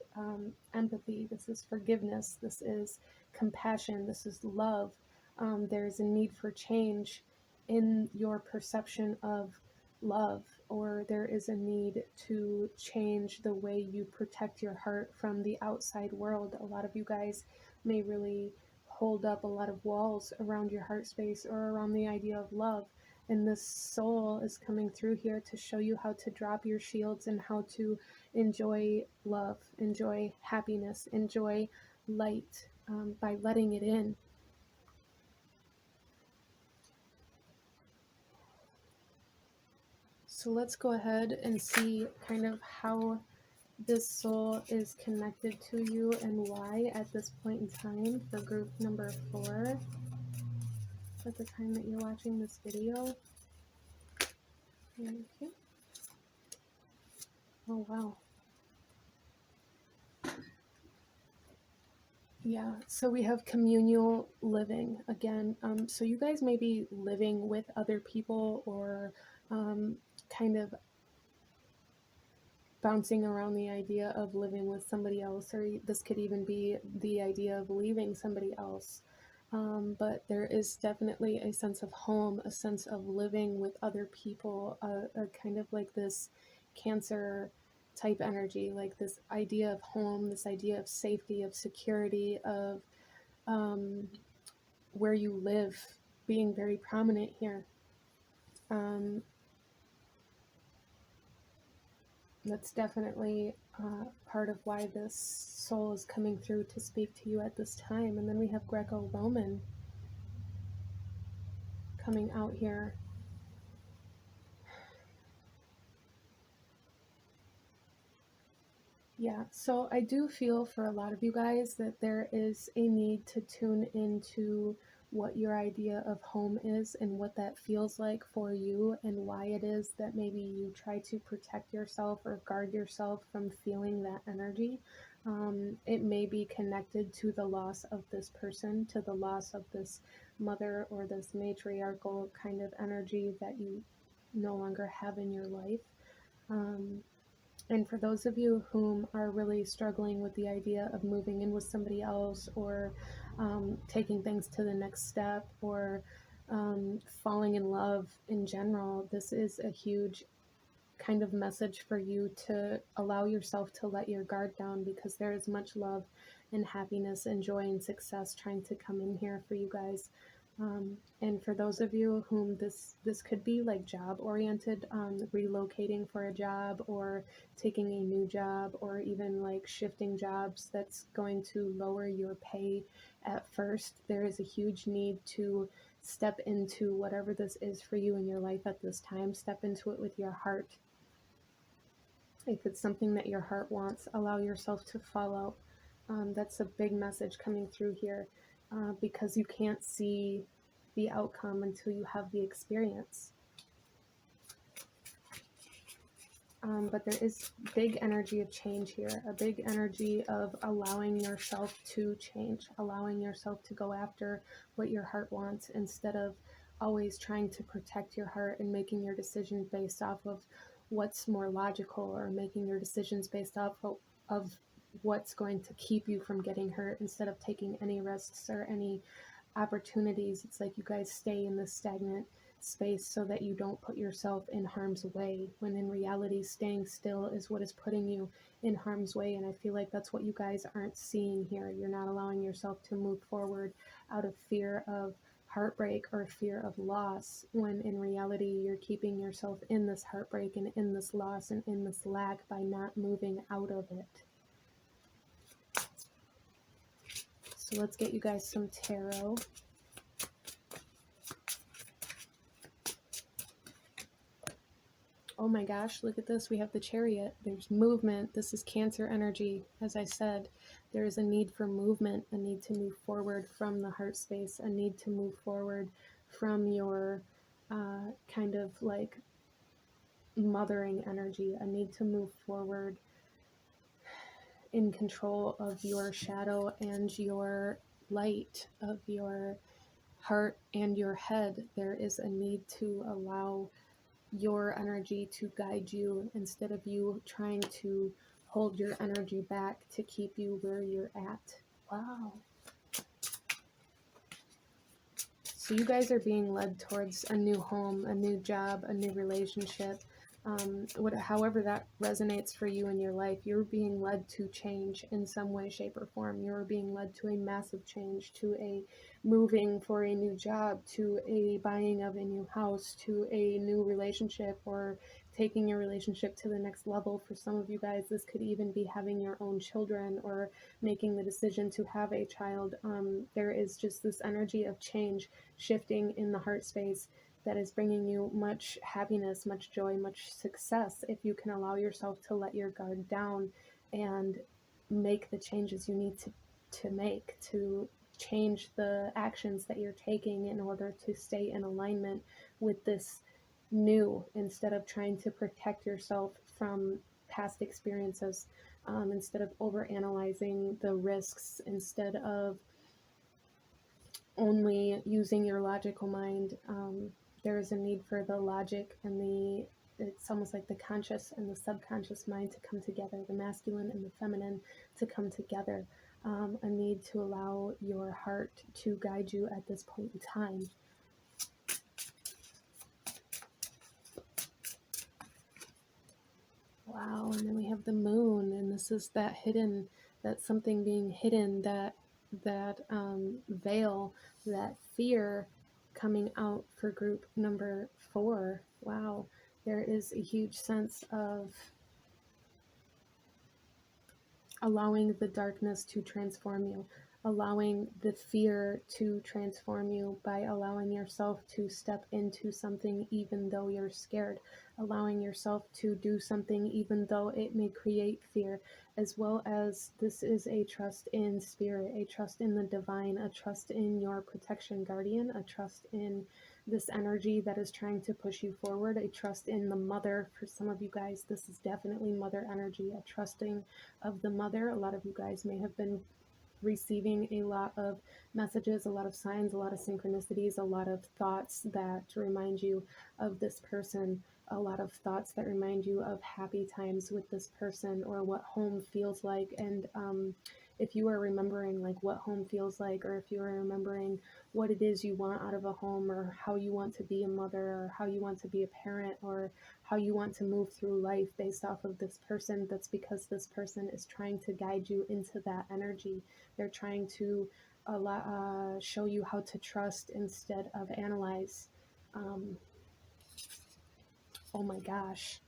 empathy. This is forgiveness. This is compassion. This is love. There's a need for change in your perception of love, or there is a need to change the way you protect your heart from the outside world. A lot of you guys may really hold up a lot of walls around your heart space or around the idea of love. And this soul is coming through here to show you how to drop your shields and how to enjoy love, enjoy happiness, enjoy light by letting it in. So let's go ahead and see kind of how this soul is connected to you and why at this point in time for group number 4 at the time that you're watching this video. Okay. Oh wow. Yeah, so we have communal living again. So you guys may be living with other people or kind of bouncing around the idea of living with somebody else, or this could even be the idea of leaving somebody else. But there is definitely a sense of home, a sense of living with other people, a kind of like this Cancer type energy, like this idea of home, this idea of safety, of security, of um, where you live being very prominent here. Um, that's definitely part of why this soul is coming through to speak to you at this time. And then we have Greco-Roman coming out here. Yeah, so I do feel for a lot of you guys that there is a need to tune into what your idea of home is and what that feels like for you, and why it is that maybe you try to protect yourself or guard yourself from feeling that energy. It may be connected to the loss of this person, to the loss of this mother or this matriarchal kind of energy that you no longer have in your life. Um, and for those of you whom are really struggling with the idea of moving in with somebody else, or taking things to the next step, or falling in love in general, this is a huge kind of message for you to allow yourself to let your guard down, because there is much love and happiness and joy and success trying to come in here for you guys. And for those of you whom this could be like job oriented, relocating for a job, or taking a new job, or even like shifting jobs that's going to lower your pay at first, there is a huge need to step into whatever this is for you in your life at this time. Step into it with your heart. If it's something that your heart wants, allow yourself to follow. That's a big message coming through here, because you can't see the outcome until you have the experience. But there is big energy of change here, a big energy of allowing yourself to change, allowing yourself to go after what your heart wants, instead of always trying to protect your heart and making your decisions based off of what's more logical, or making your decisions based off of what's going to keep you from getting hurt, instead of taking any risks or any opportunities. It's like you guys stay in this stagnant space so that you don't put yourself in harm's way, when in reality staying still is what is putting you in harm's way. And I feel like that's what you guys aren't seeing here. You're not allowing yourself to move forward out of fear of heartbreak or fear of loss, when in reality you're keeping yourself in this heartbreak and in this loss and in this lack by not moving out of it. So let's get you guys some tarot. Oh my gosh, look at this. We have the Chariot. There's movement. This is Cancer energy. As I said, there is a need for movement, a need to move forward from the heart space, a need to move forward from your kind of like mothering energy, a need to move forward in control of your shadow and your light, of your heart and your head. There is a need to allow your energy to guide you, instead of you trying to hold your energy back to keep you where you're at. Wow. So you guys are being led towards a new home, a new job, a new relationship. However that resonates for you in your life, you're being led to change in some way, shape, or form. You're being led to a massive change, to a moving for a new job, to a buying of a new house, to a new relationship, or taking your relationship to the next level. For some of you guys, this could even be having your own children, or making the decision to have a child. There is just this energy of change shifting in the heart space that is bringing you much happiness, much joy, much success, if you can allow yourself to let your guard down and make the changes you need to make, to change the actions that you're taking in order to stay in alignment with this new, instead of trying to protect yourself from past experiences, instead of overanalyzing the risks, instead of only using your logical mind. There is a need for the logic and the it's almost like the conscious and the subconscious mind to come together, the masculine and the feminine to come together. A need to allow your heart to guide you at this point in time. Wow, and then we have the moon, and this is that hidden, that something being hidden, that veil, that fear coming out for group number 4. Wow, there is a huge sense of allowing the darkness to transform you, allowing the fear to transform you by allowing yourself to step into something even though you're scared, allowing yourself to do something even though it may create fear, as well as this is a trust in spirit, a trust in the divine, a trust in your protection guardian, a trust in this energy that is trying to push you forward, a trust in the mother. For some of you guys, this is definitely mother energy, a trusting of the mother. A lot of you guys may have been receiving a lot of messages, a lot of signs, a lot of synchronicities, a lot of thoughts that remind you of this person, a lot of thoughts that remind you of happy times with this person or what home feels like. And if you are remembering like what home feels like, or if you are remembering what it is you want out of a home, or how you want to be a mother, or how you want to be a parent, or how you want to move through life based off of this person, that's because this person is trying to guide you into that energy. They're trying to show you how to trust instead of analyze. Oh my gosh.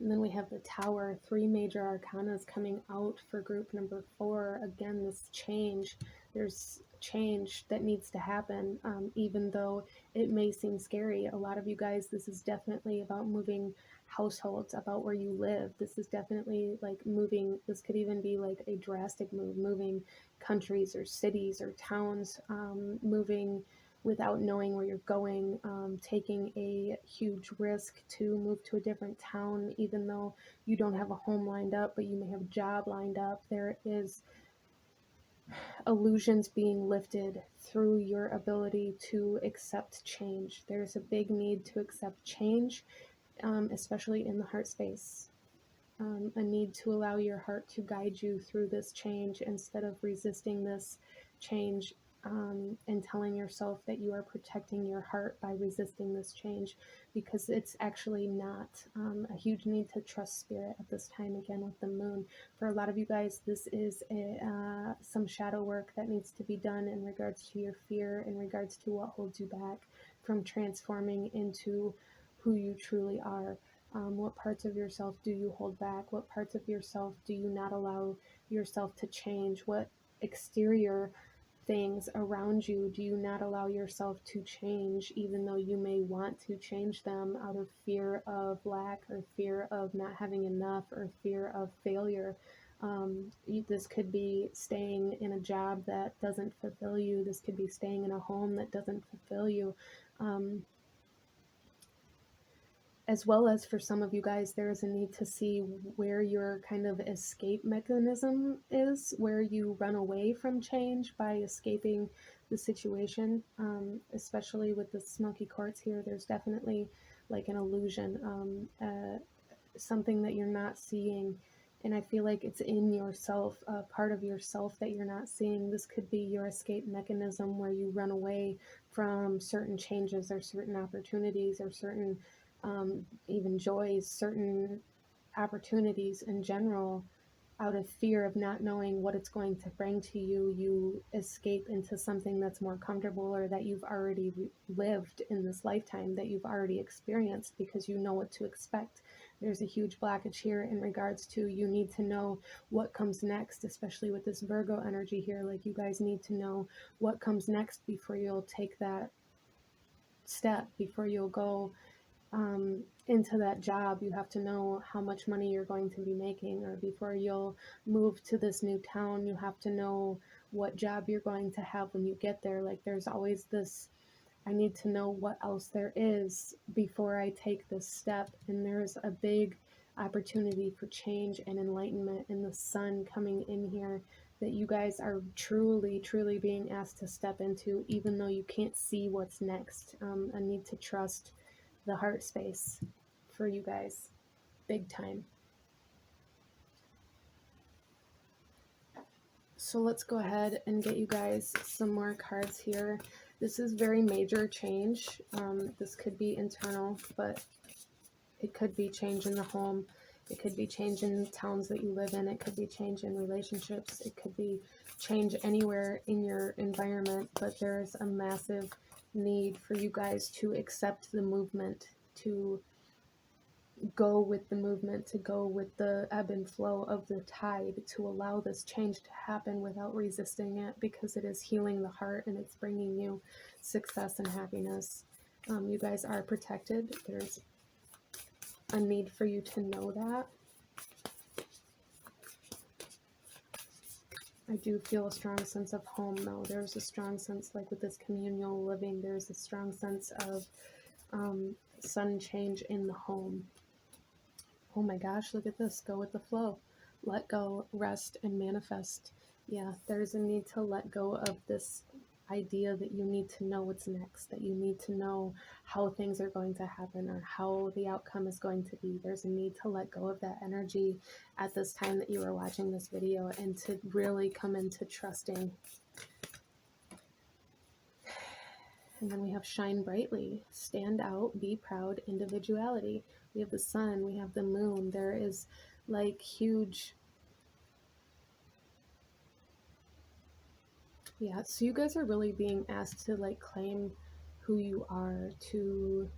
And then we have the Tower, 3 major arcanas coming out for group number 4. Again, this change. There's change that needs to happen, even though it may seem scary. A lot of you guys, this is definitely about moving households, about where you live. This is definitely like moving. This could even be like a drastic move, moving countries or cities or towns, moving without knowing where you're going, taking a huge risk to move to a different town, even though you don't have a home lined up, but you may have a job lined up. There is illusions being lifted through your ability to accept change. There's a big need to accept change, especially in the heart space. A need to allow your heart to guide you through this change instead of resisting this change, and telling yourself that you are protecting your heart by resisting this change, because it's actually not. A huge need to trust spirit at this time, again with the moon. For a lot of you guys, this is some shadow work that needs to be done in regards to your fear, in regards to what holds you back from transforming into who you truly are. What parts of yourself do you hold back? What parts of yourself do you not allow yourself to change? What exterior things around you do you not allow yourself to change, even though you may want to change them out of fear of lack, or fear of not having enough, or fear of failure? This could be staying in a job that doesn't fulfill you. This could be staying in a home that doesn't fulfill you. As well as for some of you guys, there is a need to see where your kind of escape mechanism is, where you run away from change by escaping the situation. Especially with the smoky quartz here, there's definitely like an illusion, something that you're not seeing. And I feel like it's in yourself, a part of yourself that you're not seeing. This could be your escape mechanism where you run away from certain changes, or certain opportunities, or certain even joys, certain opportunities in general. Out of fear of not knowing what it's going to bring to you, you escape into something that's more comfortable, or that you've already lived in this lifetime, that you've already experienced, because you know what to expect. There's a huge blockage here in regards to, you need to know what comes next, especially with this Virgo energy here. Like, you guys need to know what comes next before you'll take that step, before you'll go into that job. You have to know how much money you're going to be making, or before you'll move to this new town, you have to know what job you're going to have when you get there. Like, there's always this, I need to know what else there is before I take this step. And there's a big opportunity for change and enlightenment in the sun coming in here, that you guys are truly, truly being asked to step into, even though you can't see what's next. A need to trust the heart space for you guys, big time. So let's go ahead and get you guys some more cards here. This is very major change. This could be internal, but it could be change in the home. It could be change in towns that you live in. It could be change in relationships. It could be change anywhere in your environment. But there's a massive need for you guys to accept the movement, to go with the movement, to go with the ebb and flow of the tide, to allow this change to happen without resisting it, because it is healing the heart and it's bringing you success and happiness. You guys are protected. There's a need for you to know that. I do feel a strong sense of home, though. There's a strong sense, like with this communal living, there's a strong sense of sudden change in the home. Oh my gosh, look at this. Go with the flow. Let go, rest, and manifest. Yeah, there's a need to let go of this idea that you need to know what's next, that you need to know how things are going to happen or how the outcome is going to be. There's a need to let go of that energy at this time that you are watching this video, and to really come into trusting. And then we have shine brightly, stand out, be proud, individuality. We have the sun, we have the moon. There is like huge, yeah, so you guys are really being asked to like claim who you are, to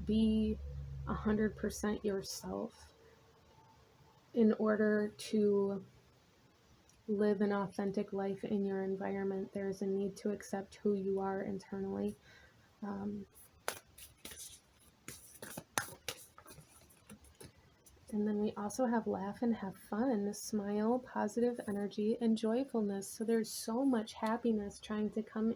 be 100% yourself in order to live an authentic life in your environment. There's a need to accept who you are internally. And then we also have laugh and have fun, smile, positive energy, and joyfulness. So there's so much happiness trying to come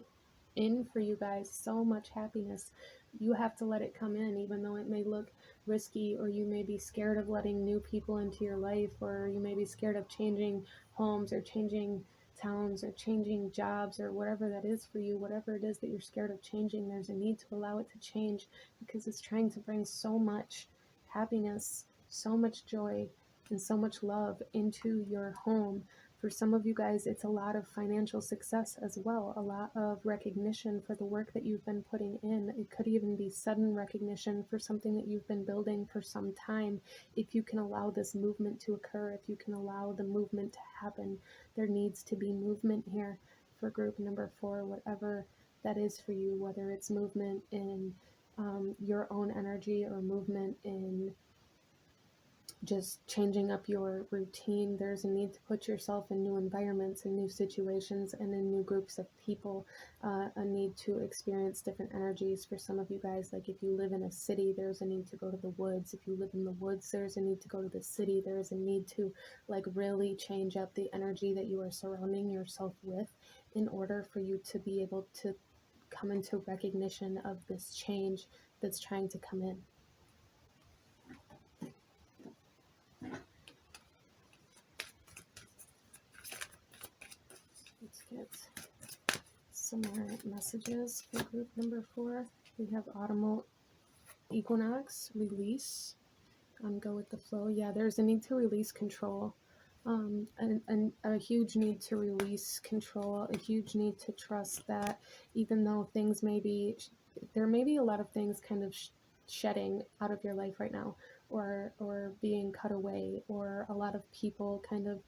in for you guys, so much happiness. You have to let it come in, even though it may look risky, or you may be scared of letting new people into your life, or you may be scared of changing homes or changing towns or changing jobs or whatever that is for you. Whatever it is that you're scared of changing, there's a need to allow it to change, because it's trying to bring so much happiness, so much joy, and so much love into your home. For some of you guys, it's a lot of financial success as well, a lot of recognition for the work that you've been putting in. It could even be sudden recognition for something that you've been building for some time. If you can allow this movement to occur, if you can allow the movement to happen, there needs to be movement here for group number 4, whatever that is for you, whether it's movement in your own energy, or movement in just changing up your routine. There's a need to put yourself in new environments and new situations and in new groups of people, a need to experience different energies. For some of you guys, like if you live in a city, there's a need to go to the woods. If you live in the woods, there's a need to go to the city. There's a need to like really change up the energy that you are surrounding yourself with, in order for you to be able to come into recognition of this change that's trying to come in. Let's get some more messages for group number 4. We have autumnal equinox, release, go with the flow. Yeah, there's a need to release control, and a huge need to release control, a huge need to trust that even though things may be, there may be a lot of things kind of shedding out of your life right now, or being cut away, or a lot of people kind of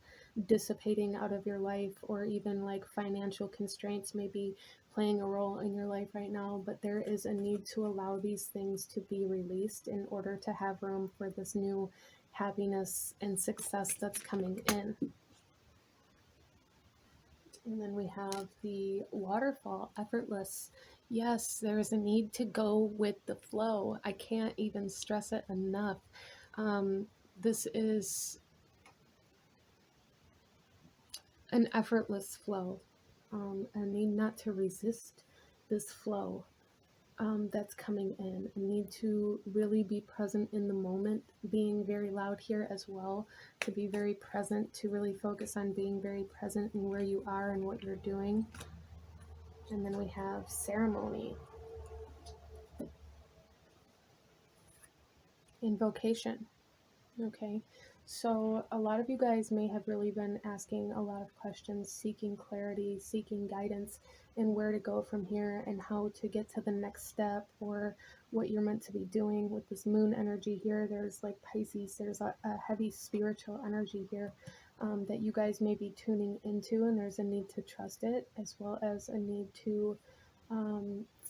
dissipating out of your life, or even like financial constraints may be playing a role in your life right now. But there is a need to allow these things to be released in order to have room for this new happiness and success that's coming in. And then we have the waterfall, effortless. Yes, there is a need to go with the flow. I can't even stress it enough. This is an effortless flow. A need not to resist this flow that's coming in. A need to really be present in the moment, being very loud here as well, to be very present, to really focus on being very present in where you are and what you're doing. And then we have ceremony. invocation. Okay, so a lot of you guys may have really been asking a lot of questions, seeking clarity, seeking guidance in where to go from here and how to get to the next step, or what you're meant to be doing with this moon energy here. There's like Pisces, there's a heavy spiritual energy here that you guys may be tuning into, and there's a need to trust it, as well as a need to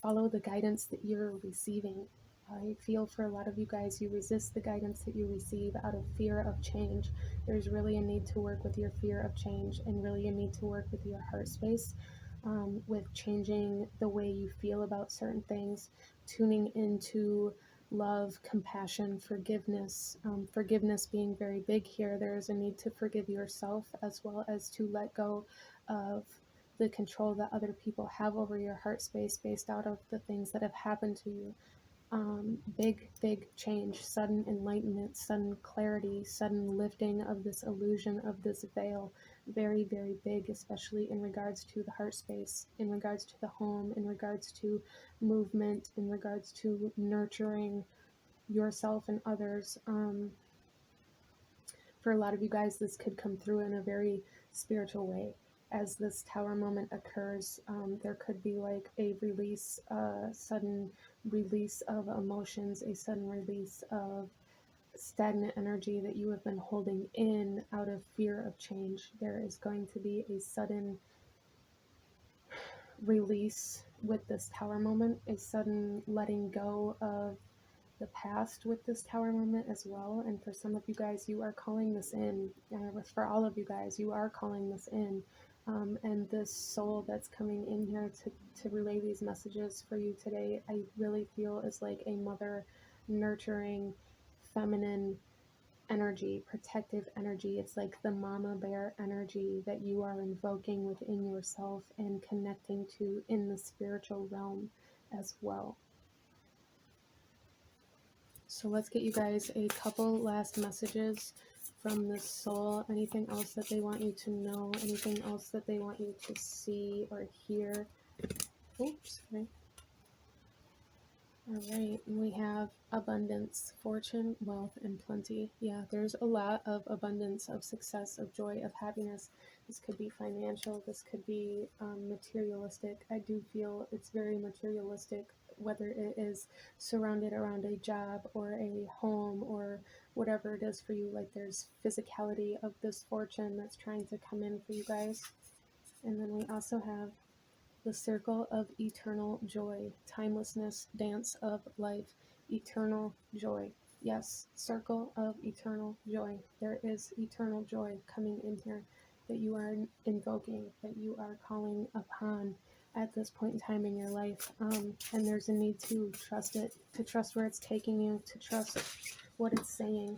follow the guidance that you're receiving. I feel for a lot of you guys, you resist the guidance that you receive out of fear of change. There's really a need to work with your fear of change, and really a need to work with your heart space, with changing the way you feel about certain things, tuning into love, compassion, forgiveness. Forgiveness being very big here. There is a need to forgive yourself, as well as to let go of the control that other people have over your heart space based out of the things that have happened to you. Big change, sudden enlightenment, sudden clarity, sudden lifting of this illusion, of this veil. Very, very big, especially in regards to the heart space, in regards to the home, in regards to movement, in regards to nurturing yourself and others. For a lot of you guys, this could come through in a very spiritual way. As this tower moment occurs, there could be like a release, sudden release of emotions, a sudden release of stagnant energy that you have been holding in out of fear of change. There is going to be a sudden release with this tower moment, a sudden letting go of the past with this tower moment as well. And for some of you guys, you are calling this in. For all of you guys, you are calling this in. And this soul that's coming in here to relay these messages for you today, I really feel is like a mother, nurturing, feminine energy, protective energy. It's like the mama bear energy that you are invoking within yourself and connecting to in the spiritual realm as well. So let's get you guys a couple last messages from this soul. Anything else that they want you to know? Anything else that they want you to see or hear? Oops, sorry. All right, and we have abundance, fortune, wealth, and plenty. Yeah, there's a lot of abundance, of success, of joy, of happiness. This could be financial, this could be materialistic. I do feel it's very materialistic, whether it is surrounded around a job or a home or whatever it is for you. Like there's physicality of this fortune that's trying to come in for you guys. And then we also have the circle of eternal joy, timelessness, dance of life, eternal joy. Yes, circle of eternal joy. There is eternal joy coming in here that you are invoking, that you are calling upon at this point in time in your life. And there's a need to trust it, to trust where it's taking you, to trust what it's saying.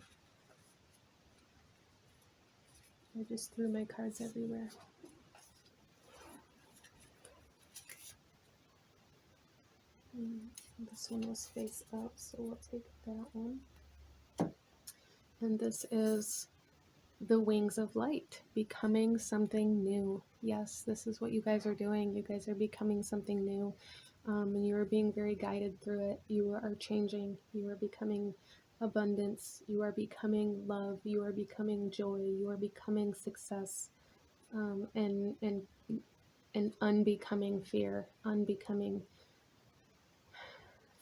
I just threw my cards everywhere. This one was face up, so we'll take that one. And this is the wings of light, becoming something new. Yes, this is what you guys are doing. You guys are becoming something new. And you are being very guided through it. You are changing. You are becoming abundance. You are becoming love. You are becoming joy. You are becoming success. And unbecoming fear, unbecoming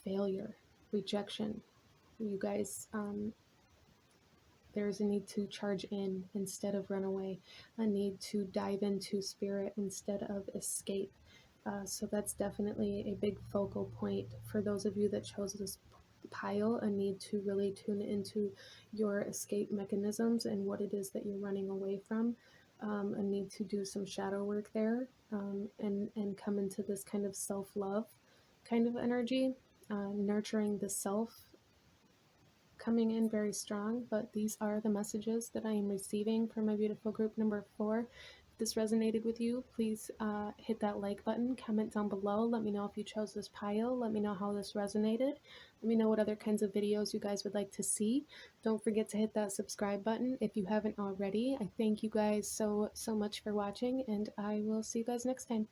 failure, rejection. You guys, there's a need to charge in instead of run away, a need to dive into spirit instead of escape. So that's definitely a big focal point for those of you that chose this pile, a need to really tune into your escape mechanisms and what it is that you're running away from. A need to do some shadow work there, and come into this kind of self-love kind of energy, nurturing the self, coming in very strong. But these are the messages that I am receiving from my beautiful group number 4. If this resonated with you, please hit that like button, comment down below, let me know if you chose this pile, let me know how this resonated, let me know what other kinds of videos you guys would like to see. Don't forget to hit that subscribe button if you haven't already. I thank you guys so much for watching, and I will see you guys next time.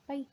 Bye.